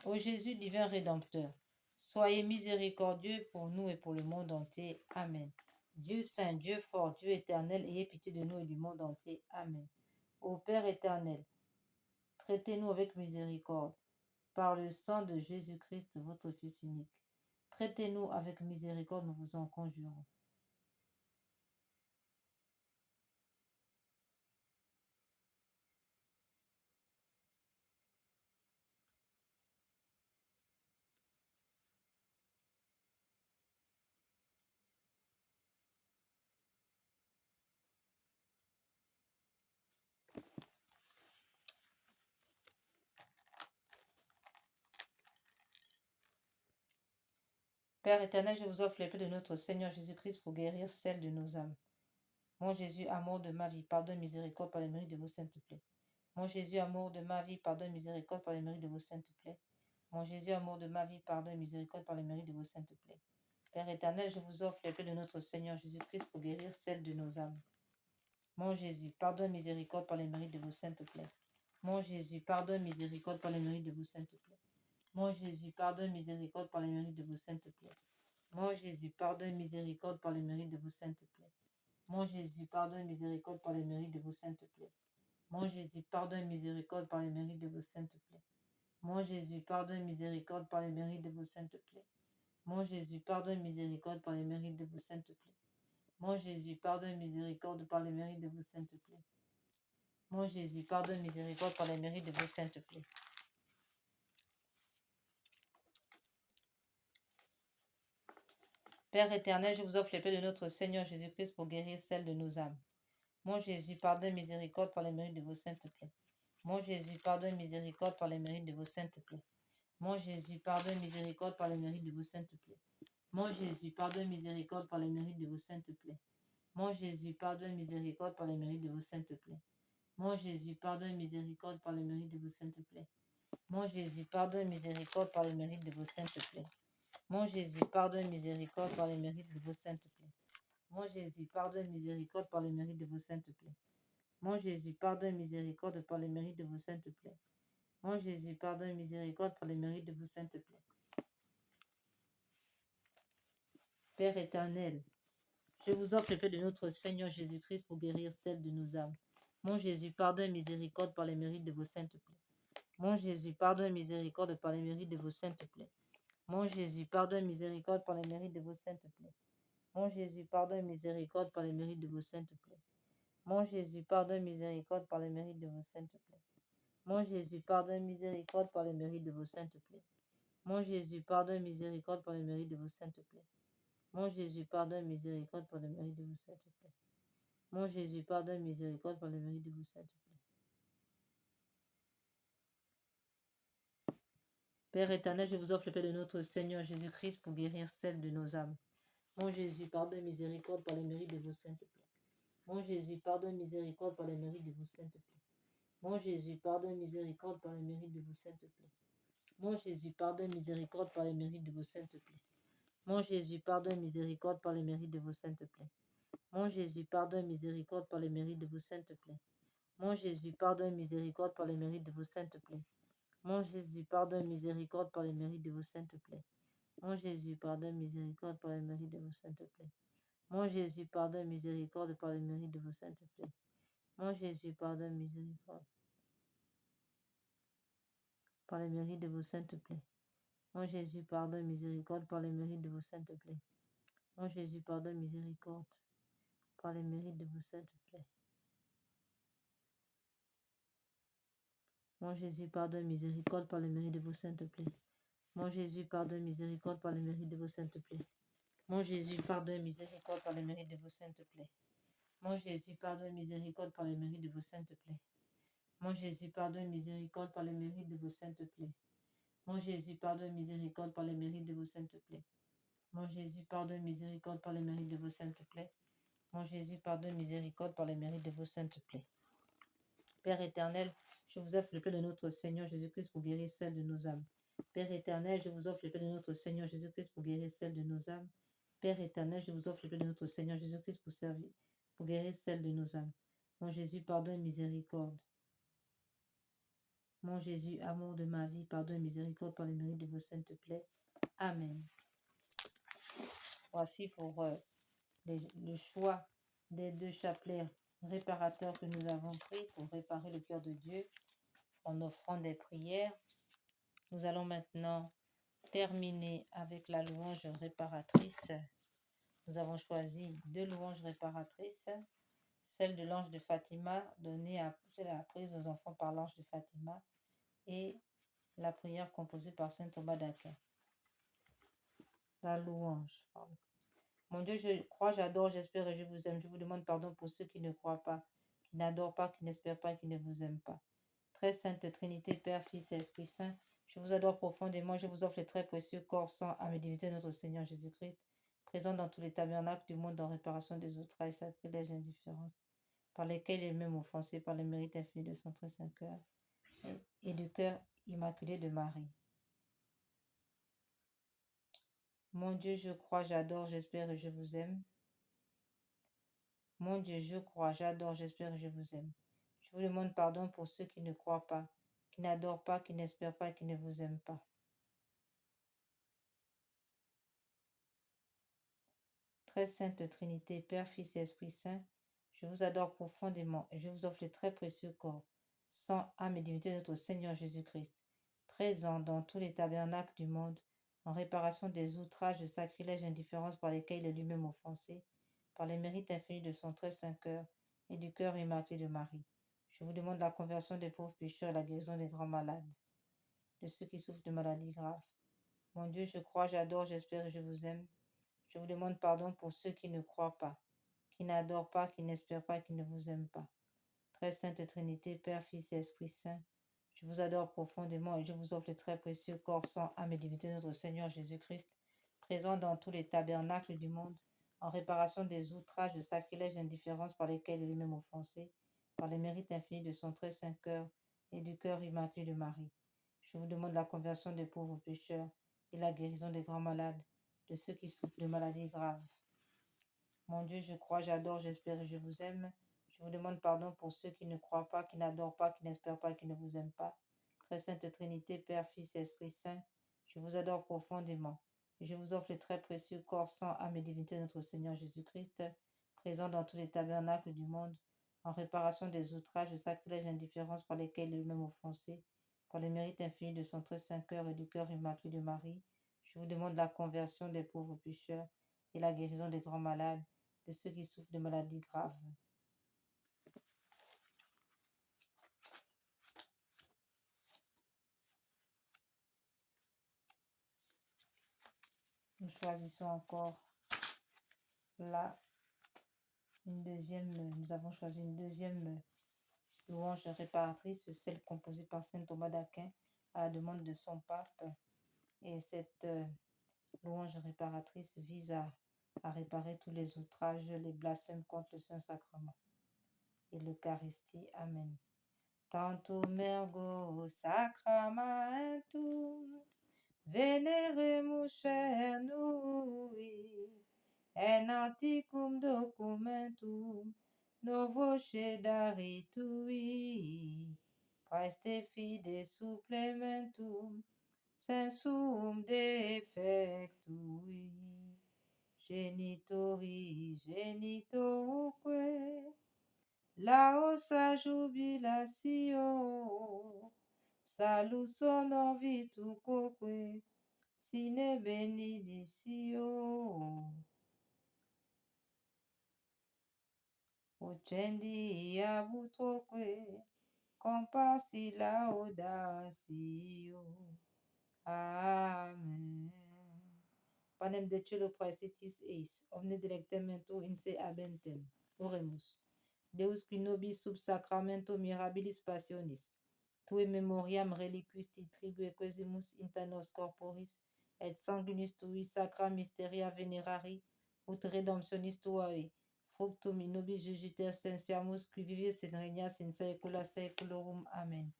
Ô Jésus, divin Rédempteur, soyez miséricordieux pour nous et pour le monde entier. Amen. Dieu saint, Dieu fort, Dieu éternel, ayez pitié de nous et du monde entier. Amen. Ô Père éternel, traitez-nous avec miséricorde par le sang de Jésus-Christ, votre Fils unique. Traitez-nous avec miséricorde, nous vous en conjurons. Père éternel, je vous offre les plaies de notre Seigneur Jésus-Christ pour guérir celles de nos âmes. Mon Jésus, amour de ma vie, pardonne, miséricorde par les mérites de vos saintes plaies. Mon Jésus, amour de ma vie, pardonne, miséricorde par les mérites de vos saintes plaies. Mon Jésus, amour de ma vie, pardonne, miséricorde par les mérites de vos saintes plaies. Père éternel, je vous offre les plaies de notre Seigneur Jésus-Christ pour guérir celles de nos âmes. Mon Jésus, pardonne, miséricorde par les mérites de vos saintes plaies. Mon Jésus, pardonne, miséricorde par les mérites de vos saintes plaies. Mon Jésus, pardonne, miséricorde par les mérites de vos saintes plaies. Mon Jésus, pardonne, miséricorde par les mérites de vos saintes plaies. Mon Jésus, pardonne, miséricorde par les mérites de vos saintes plaies. Mon Jésus, pardonne, miséricorde par les mérites de vos saintes plaies. Mon Jésus, pardonne, miséricorde par les mérites de vos saintes plaies. Mon Jésus, pardonne, miséricorde par les mérites de vos saintes plaies. Mon Jésus, pardonne, miséricorde par les mérites de vos saintes plaies. Mon Jésus, pardonne, miséricorde par les mérites de vos saintes plaies. Père éternel, je vous offre les plaies de notre Seigneur Jésus-Christ pour guérir celles de nos âmes. Mon Jésus, pardonne, miséricorde par les mérites de vos saintes plaies. Mon Jésus, pardonne, miséricorde par les mérites de vos saintes plaies. Mon Jésus, pardonne, miséricorde par les mérites de vos saintes plaies. Mon Jésus, pardonne, miséricorde par les mérites de vos saintes plaies. Mon Jésus, pardonne, miséricorde par les mérites de vos saintes plaies. Mon Jésus, pardon et miséricorde par le mérite de vos saintes plaies. Mon Jésus, pardon et miséricorde par le mérite de vos saintes plaies. Mon Jésus, pardon et miséricorde par le mérite de vos saintes plaies. Mon Jésus, pardon et miséricorde par le mérite de vos saintes plaies. Mon Jésus, pardon et miséricorde par le mérite de vos saintes plaies. Mon Jésus, pardon et miséricorde par le mérite de vos saintes plaies. Père éternel, je vous offre le paix de notre Seigneur Jésus-Christ pour guérir celle de nos âmes. Mon Jésus, pardon et miséricorde par les mérites de vos saintes plaies. Mon Jésus, pardon et miséricorde par les mérites de vos saintes plaies. Mon Jésus, pardon et miséricorde par les mérites de vos saintes plaies. Mon Jésus, pardon et miséricorde par les mérites de vos saintes plaies. Mon Jésus, pardon et miséricorde par les mérites de vos saintes plaies. Mon Jésus, pardon et miséricorde par les mérites de vos saintes plaies. Mon Jésus, pardon et miséricorde par les mérites de vos saintes plaies. Mon Jésus, pardon et miséricorde par les mérites de vos saintes plaies. Mon Jésus, pardon et miséricorde par les mérites de vos saintes plaies. Père éternel, je vous offre le paix de notre Seigneur Jésus-Christ pour guérir celle de nos âmes. Mon Jésus, pardon et miséricorde par les mérites de vos saintes plaies. Mon Jésus, pardon et miséricorde par les mérites de vos saintes plaies. Mon Jésus, pardon et miséricorde par les mérites de vos saintes plaies. Mon Jésus, pardon et miséricorde par les mérites de vos saintes plaies. Mon Jésus, pardon et miséricorde par les mérites de vos saintes plaies. Mon Jésus, pardon et miséricorde par les mérites de vos saintes plaies. Mon Jésus, pardon et miséricorde par les mérites de vos saintes plaies. Mon Jésus, pardon et miséricorde par les mérites de vos saintes plaies. Mon Jésus, pardon et miséricorde par les mérites de vos saintes plaies. Mon Jésus, pardon et miséricorde par les mérites de vos saintes plaies. Mon Jésus, pardon et miséricorde par les mérites de vos saintes plaies. Mon Jésus, pardon et miséricorde par les mérites de vos saintes plaies. Mon Jésus, pardon et miséricorde par les mérites de vos saintes plaies. Mon Jésus, pardon et miséricorde par les mérites de vos saintes plaies. Mon Jésus, pardon et miséricorde par les mérites de vos saintes plaies. Mon Jésus, pardon et miséricorde par les mérites de vos saintes plaies. Mon Jésus, pardon et miséricorde par les mérites de vos saintes plaies. Mon Jésus, pardon et miséricorde par les mérites de vos saintes plaies. Mon Jésus, pardon et miséricorde par les mérites de vos saintes plaies. Mon Jésus, pardon et miséricorde par les mérites de vos saintes plaies. Mon Jésus, pardon et miséricorde par les mérites de vos saintes plaies. Père éternel, je vous offre le paix de notre Seigneur Jésus-Christ pour guérir celle de nos âmes. Père éternel, je vous offre le paix de notre Seigneur Jésus-Christ pour guérir celle de nos âmes. Père éternel, je vous offre le paix de notre Seigneur Jésus-Christ pour servir, pour guérir celle de nos âmes. Mon Jésus, pardon et miséricorde. Mon Jésus, amour de ma vie, pardon et miséricorde par les mérites de vos saintes plaies. Amen. Voici pour le choix des deux chapelets réparateurs que nous avons pris pour réparer le cœur de Dieu en offrant des prières. Nous allons maintenant terminer avec la louange réparatrice. Nous avons choisi deux louanges réparatrices. Celle de l'ange de Fatima, donnée après la prise aux enfants par l'ange de Fatima, et la prière composée par saint Thomas d'Aquin. La louange. Pardon. Mon Dieu, je crois, j'adore, j'espère et je vous aime. Je vous demande pardon pour ceux qui ne croient pas, qui n'adorent pas, qui n'espèrent pas, qui ne vous aiment pas. Très sainte Trinité, Père, Fils et Esprit Saint, je vous adore profondément. Je vous offre les très précieux corps, sang, âme et divinité de notre Seigneur Jésus-Christ, présent dans tous les tabernacles du monde en réparation des outrages, sacrilèges et indifférences, par lesquels il est même offensé par le mérite infini de son très saint cœur et du cœur immaculé de Marie. Mon Dieu, je crois, j'adore, j'espère et je vous aime. Mon Dieu, je crois, j'adore, j'espère et je vous aime. Je vous demande pardon pour ceux qui ne croient pas, qui n'adorent pas, qui n'espèrent pas, qui ne vous aiment pas. Très sainte Trinité, Père, Fils et Esprit Saint, je vous adore profondément et je vous offre le très précieux corps, sang, âme et divinité de notre Seigneur Jésus-Christ, présent dans tous les tabernacles du monde, en réparation des outrages, de sacrilèges et indifférences par lesquels il est lui-même offensé, par les mérites infinis de son très saint cœur et du cœur immaculé de Marie. Je vous demande la conversion des pauvres pécheurs et la guérison des grands malades, de ceux qui souffrent de maladies graves. Mon Dieu, je crois, j'adore, j'espère et je vous aime. Je vous demande pardon pour ceux qui ne croient pas, qui n'adorent pas, qui n'espèrent pas, qui ne vous aiment pas. Très sainte Trinité, Père, Fils et Esprit Saint, je vous adore profondément et je vous offre le très précieux corps, sang, âme et divinité de notre Seigneur Jésus-Christ, présent dans tous les tabernacles du monde, en réparation des outrages, de sacrilèges et indifférences par lesquels il est même offensé, par les mérites infinis de son très saint cœur et du cœur immaculé de Marie. Je vous demande la conversion des pauvres pécheurs et la guérison des grands malades, de ceux qui souffrent de maladies graves. Mon Dieu, je crois, j'adore, j'espère et je vous aime. Je vous demande pardon pour ceux qui ne croient pas, qui n'adorent pas, qui n'espèrent pas, qui ne vous aiment pas. Très sainte Trinité, Père, Fils et Esprit Saint, je vous adore profondément. Et je vous offre le très précieux corps, sang, âme et divinité de notre Seigneur Jésus-Christ, présent dans tous les tabernacles du monde, en réparation des outrages, de sacrilèges et indifférences par lesquels il est lui-même offensé, par les mérites infinis de son très saint cœur et du cœur immaculé de Marie. Je vous demande la conversion des pauvres pécheurs et la guérison des grands malades, de ceux qui souffrent de maladies graves. Nous choisissons encore là nous avons choisi une deuxième louange réparatrice, celle composée par saint Thomas d'Aquin à la demande de son pape. Et cette louange réparatrice vise à réparer tous les outrages, les blasphèmes contre le Saint-Sacrement et l'Eucharistie. Amen. Tantum ergo sacramentum veneremus cernui, en antiquum documentum novo cedaritui, praeste fide supplementum sensum defectui, genitorque laosa jubilatio, salus honor virtuoque, sine benedictio. Ucendi abutroque, compassi laudatio. Amen. Panem de cielo praestitis eis, omne delectamento in se habentem. Oremus. Deus qui nobis sub sacramento mirabilis passionis, tue memoriam reliquisti tribue quesimus inter nos corporis, et sanguinis tui sacra mysteria venerari, ut redemptionis tuae, fructum in nobis jugiter sensiamus, qui vivis in regnas in saecula saeculorum. Amen.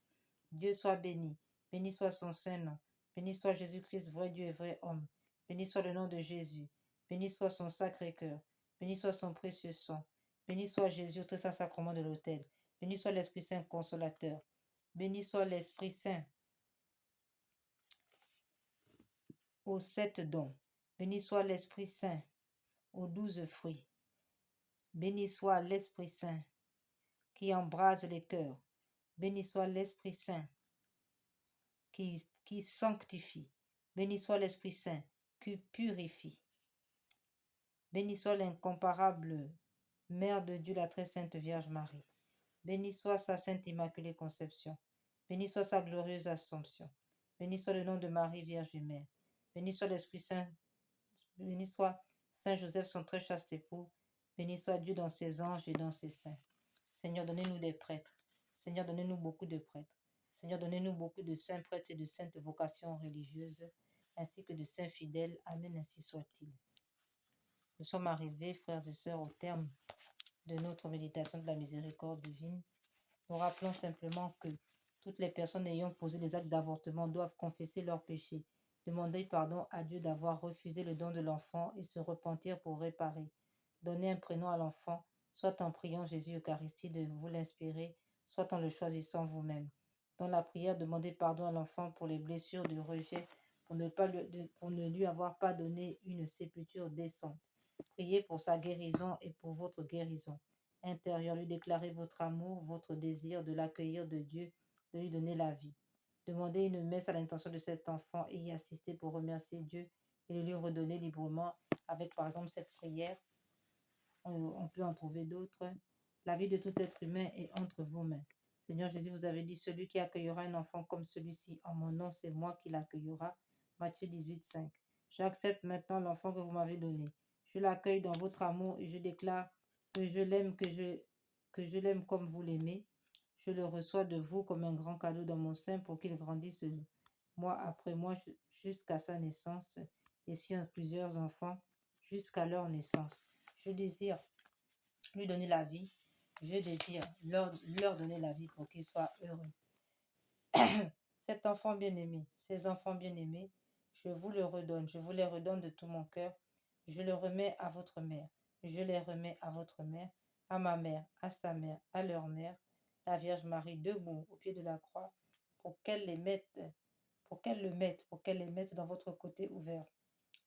Dieu soit béni, béni soit son saint nom, béni soit Jésus-Christ, vrai Dieu et vrai homme, béni soit le nom de Jésus, béni soit son sacré cœur, béni soit son précieux sang, béni soit Jésus au très saint sacrement de l'autel, béni soit l'Esprit Saint consolateur, béni soit l'Esprit Saint aux 7 dons, béni soit l'Esprit Saint aux 12 fruits, béni soit l'Esprit Saint qui embrase les cœurs, béni soit l'Esprit Saint qui sanctifie, béni soit l'Esprit Saint qui purifie, béni soit l'incomparable Mère de Dieu, la très sainte Vierge Marie, béni soit sa sainte Immaculée Conception, béni soit sa glorieuse Assomption, béni soit le nom de Marie Vierge Mère, béni soit l'Esprit Saint, béni soit Saint Joseph, son très chaste époux, béni soit Dieu dans ses anges et dans ses saints. Seigneur, donnez-nous des prêtres. Seigneur, donnez-nous beaucoup de prêtres. Seigneur, donnez-nous beaucoup de saints prêtres et de saintes vocations religieuses, ainsi que de saints fidèles. Amen, ainsi soit-il. Nous sommes arrivés, frères et sœurs, au terme de notre méditation de la miséricorde divine. Nous rappelons simplement que toutes les personnes ayant posé des actes d'avortement doivent confesser leurs péchés, demander pardon à Dieu d'avoir refusé le don de l'enfant et se repentir pour réparer. Donner un prénom à l'enfant, soit en priant Jésus Eucharistie de vous l'inspirer, soit en le choisissant vous-même. Dans la prière, demandez pardon à l'enfant pour les blessures de rejet, pour ne lui avoir pas donné une sépulture décente. Priez pour sa guérison et pour votre guérison intérieur, lui déclarer votre amour, votre désir de l'accueillir de Dieu, de lui donner la vie. Demandez une messe à l'intention de cet enfant et y assister pour remercier Dieu et le lui redonner librement avec par exemple cette prière. On peut en trouver d'autres. La vie de tout être humain est entre vos mains. Seigneur Jésus, vous avez dit, celui qui accueillera un enfant comme celui-ci en mon nom, c'est moi qui l'accueillera. Matthieu 18, 5. J'accepte maintenant l'enfant que vous m'avez donné. Je l'accueille dans votre amour et je déclare que je l'aime, que je l'aime comme vous l'aimez. Je le reçois de vous comme un grand cadeau dans mon sein pour qu'il grandisse mois après mois jusqu'à sa naissance, et si on plusieurs enfants, jusqu'à leur naissance. Je désire lui donner la vie je désire leur donner la vie pour qu'ils soient heureux. Cet enfant bien-aimé, ces enfants bien-aimés, je vous le redonne, je vous les redonne de tout mon cœur. Je le remets à votre mère, je les remets à votre mère, à ma mère, à sa mère, à leur mère, la Vierge Marie debout au pied de la croix, pour qu'elle les mette, pour qu'elle les mette dans votre côté ouvert,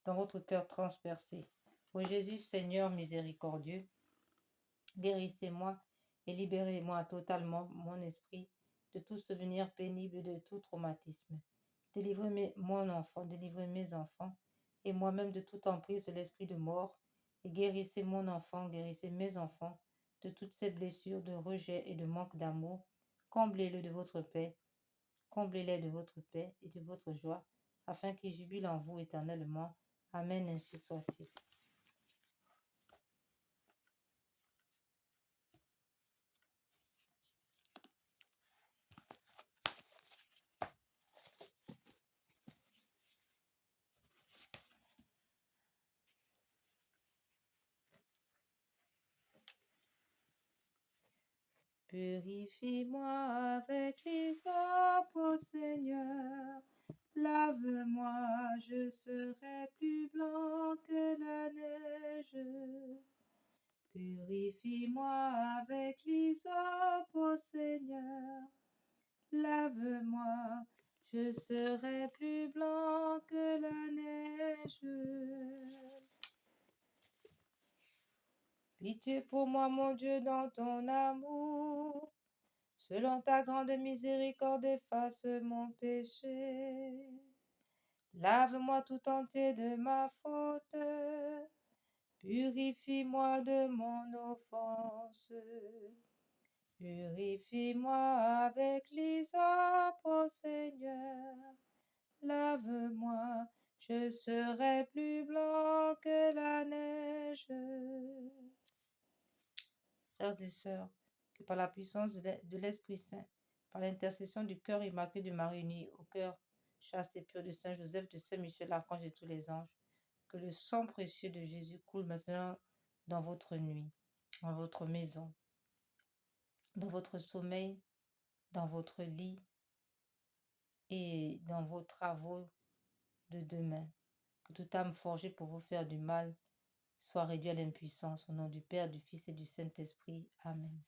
dans votre cœur transpercé. Ô Jésus, Seigneur miséricordieux, guérissez-moi et libérez-moi totalement mon esprit de tout souvenir pénible, de tout traumatisme. Délivrez mon enfant, délivrez mes enfants et moi-même de toute emprise de l'esprit de mort, et guérissez mon enfant, guérissez mes enfants de toutes ces blessures de rejet et de manque d'amour. Comblez-le de votre paix, comblez-les de votre paix et de votre joie, afin qu'ils jubilent en vous éternellement. Amen, ainsi soit-il. Purifie-moi avec l'hysope, ô Seigneur. Lave-moi, je serai plus blanc que la neige. Purifie-moi avec l'hysope, ô Seigneur. Lave-moi, je serai plus blanc que la neige. Pitié pour moi, mon Dieu, dans ton amour. Selon ta grande miséricorde, efface mon péché. Lave-moi tout entier de ma faute. Purifie-moi de mon offense. Purifie-moi avec l'hysope, ô Seigneur. Lave-moi, je serai plus blanc que la neige. Frères et sœurs, que par la puissance de l'Esprit Saint, par l'intercession du cœur immaculé de Marie unie au cœur chaste et pur de Saint Joseph, de Saint Michel, l'archange et tous les anges, que le sang précieux de Jésus coule maintenant dans votre nuit, dans votre maison, dans votre sommeil, dans votre lit et dans vos travaux de demain. Que toute âme forgée pour vous faire du mal soit réduite à l'impuissance. Au nom du Père, du Fils et du Saint-Esprit. Amen.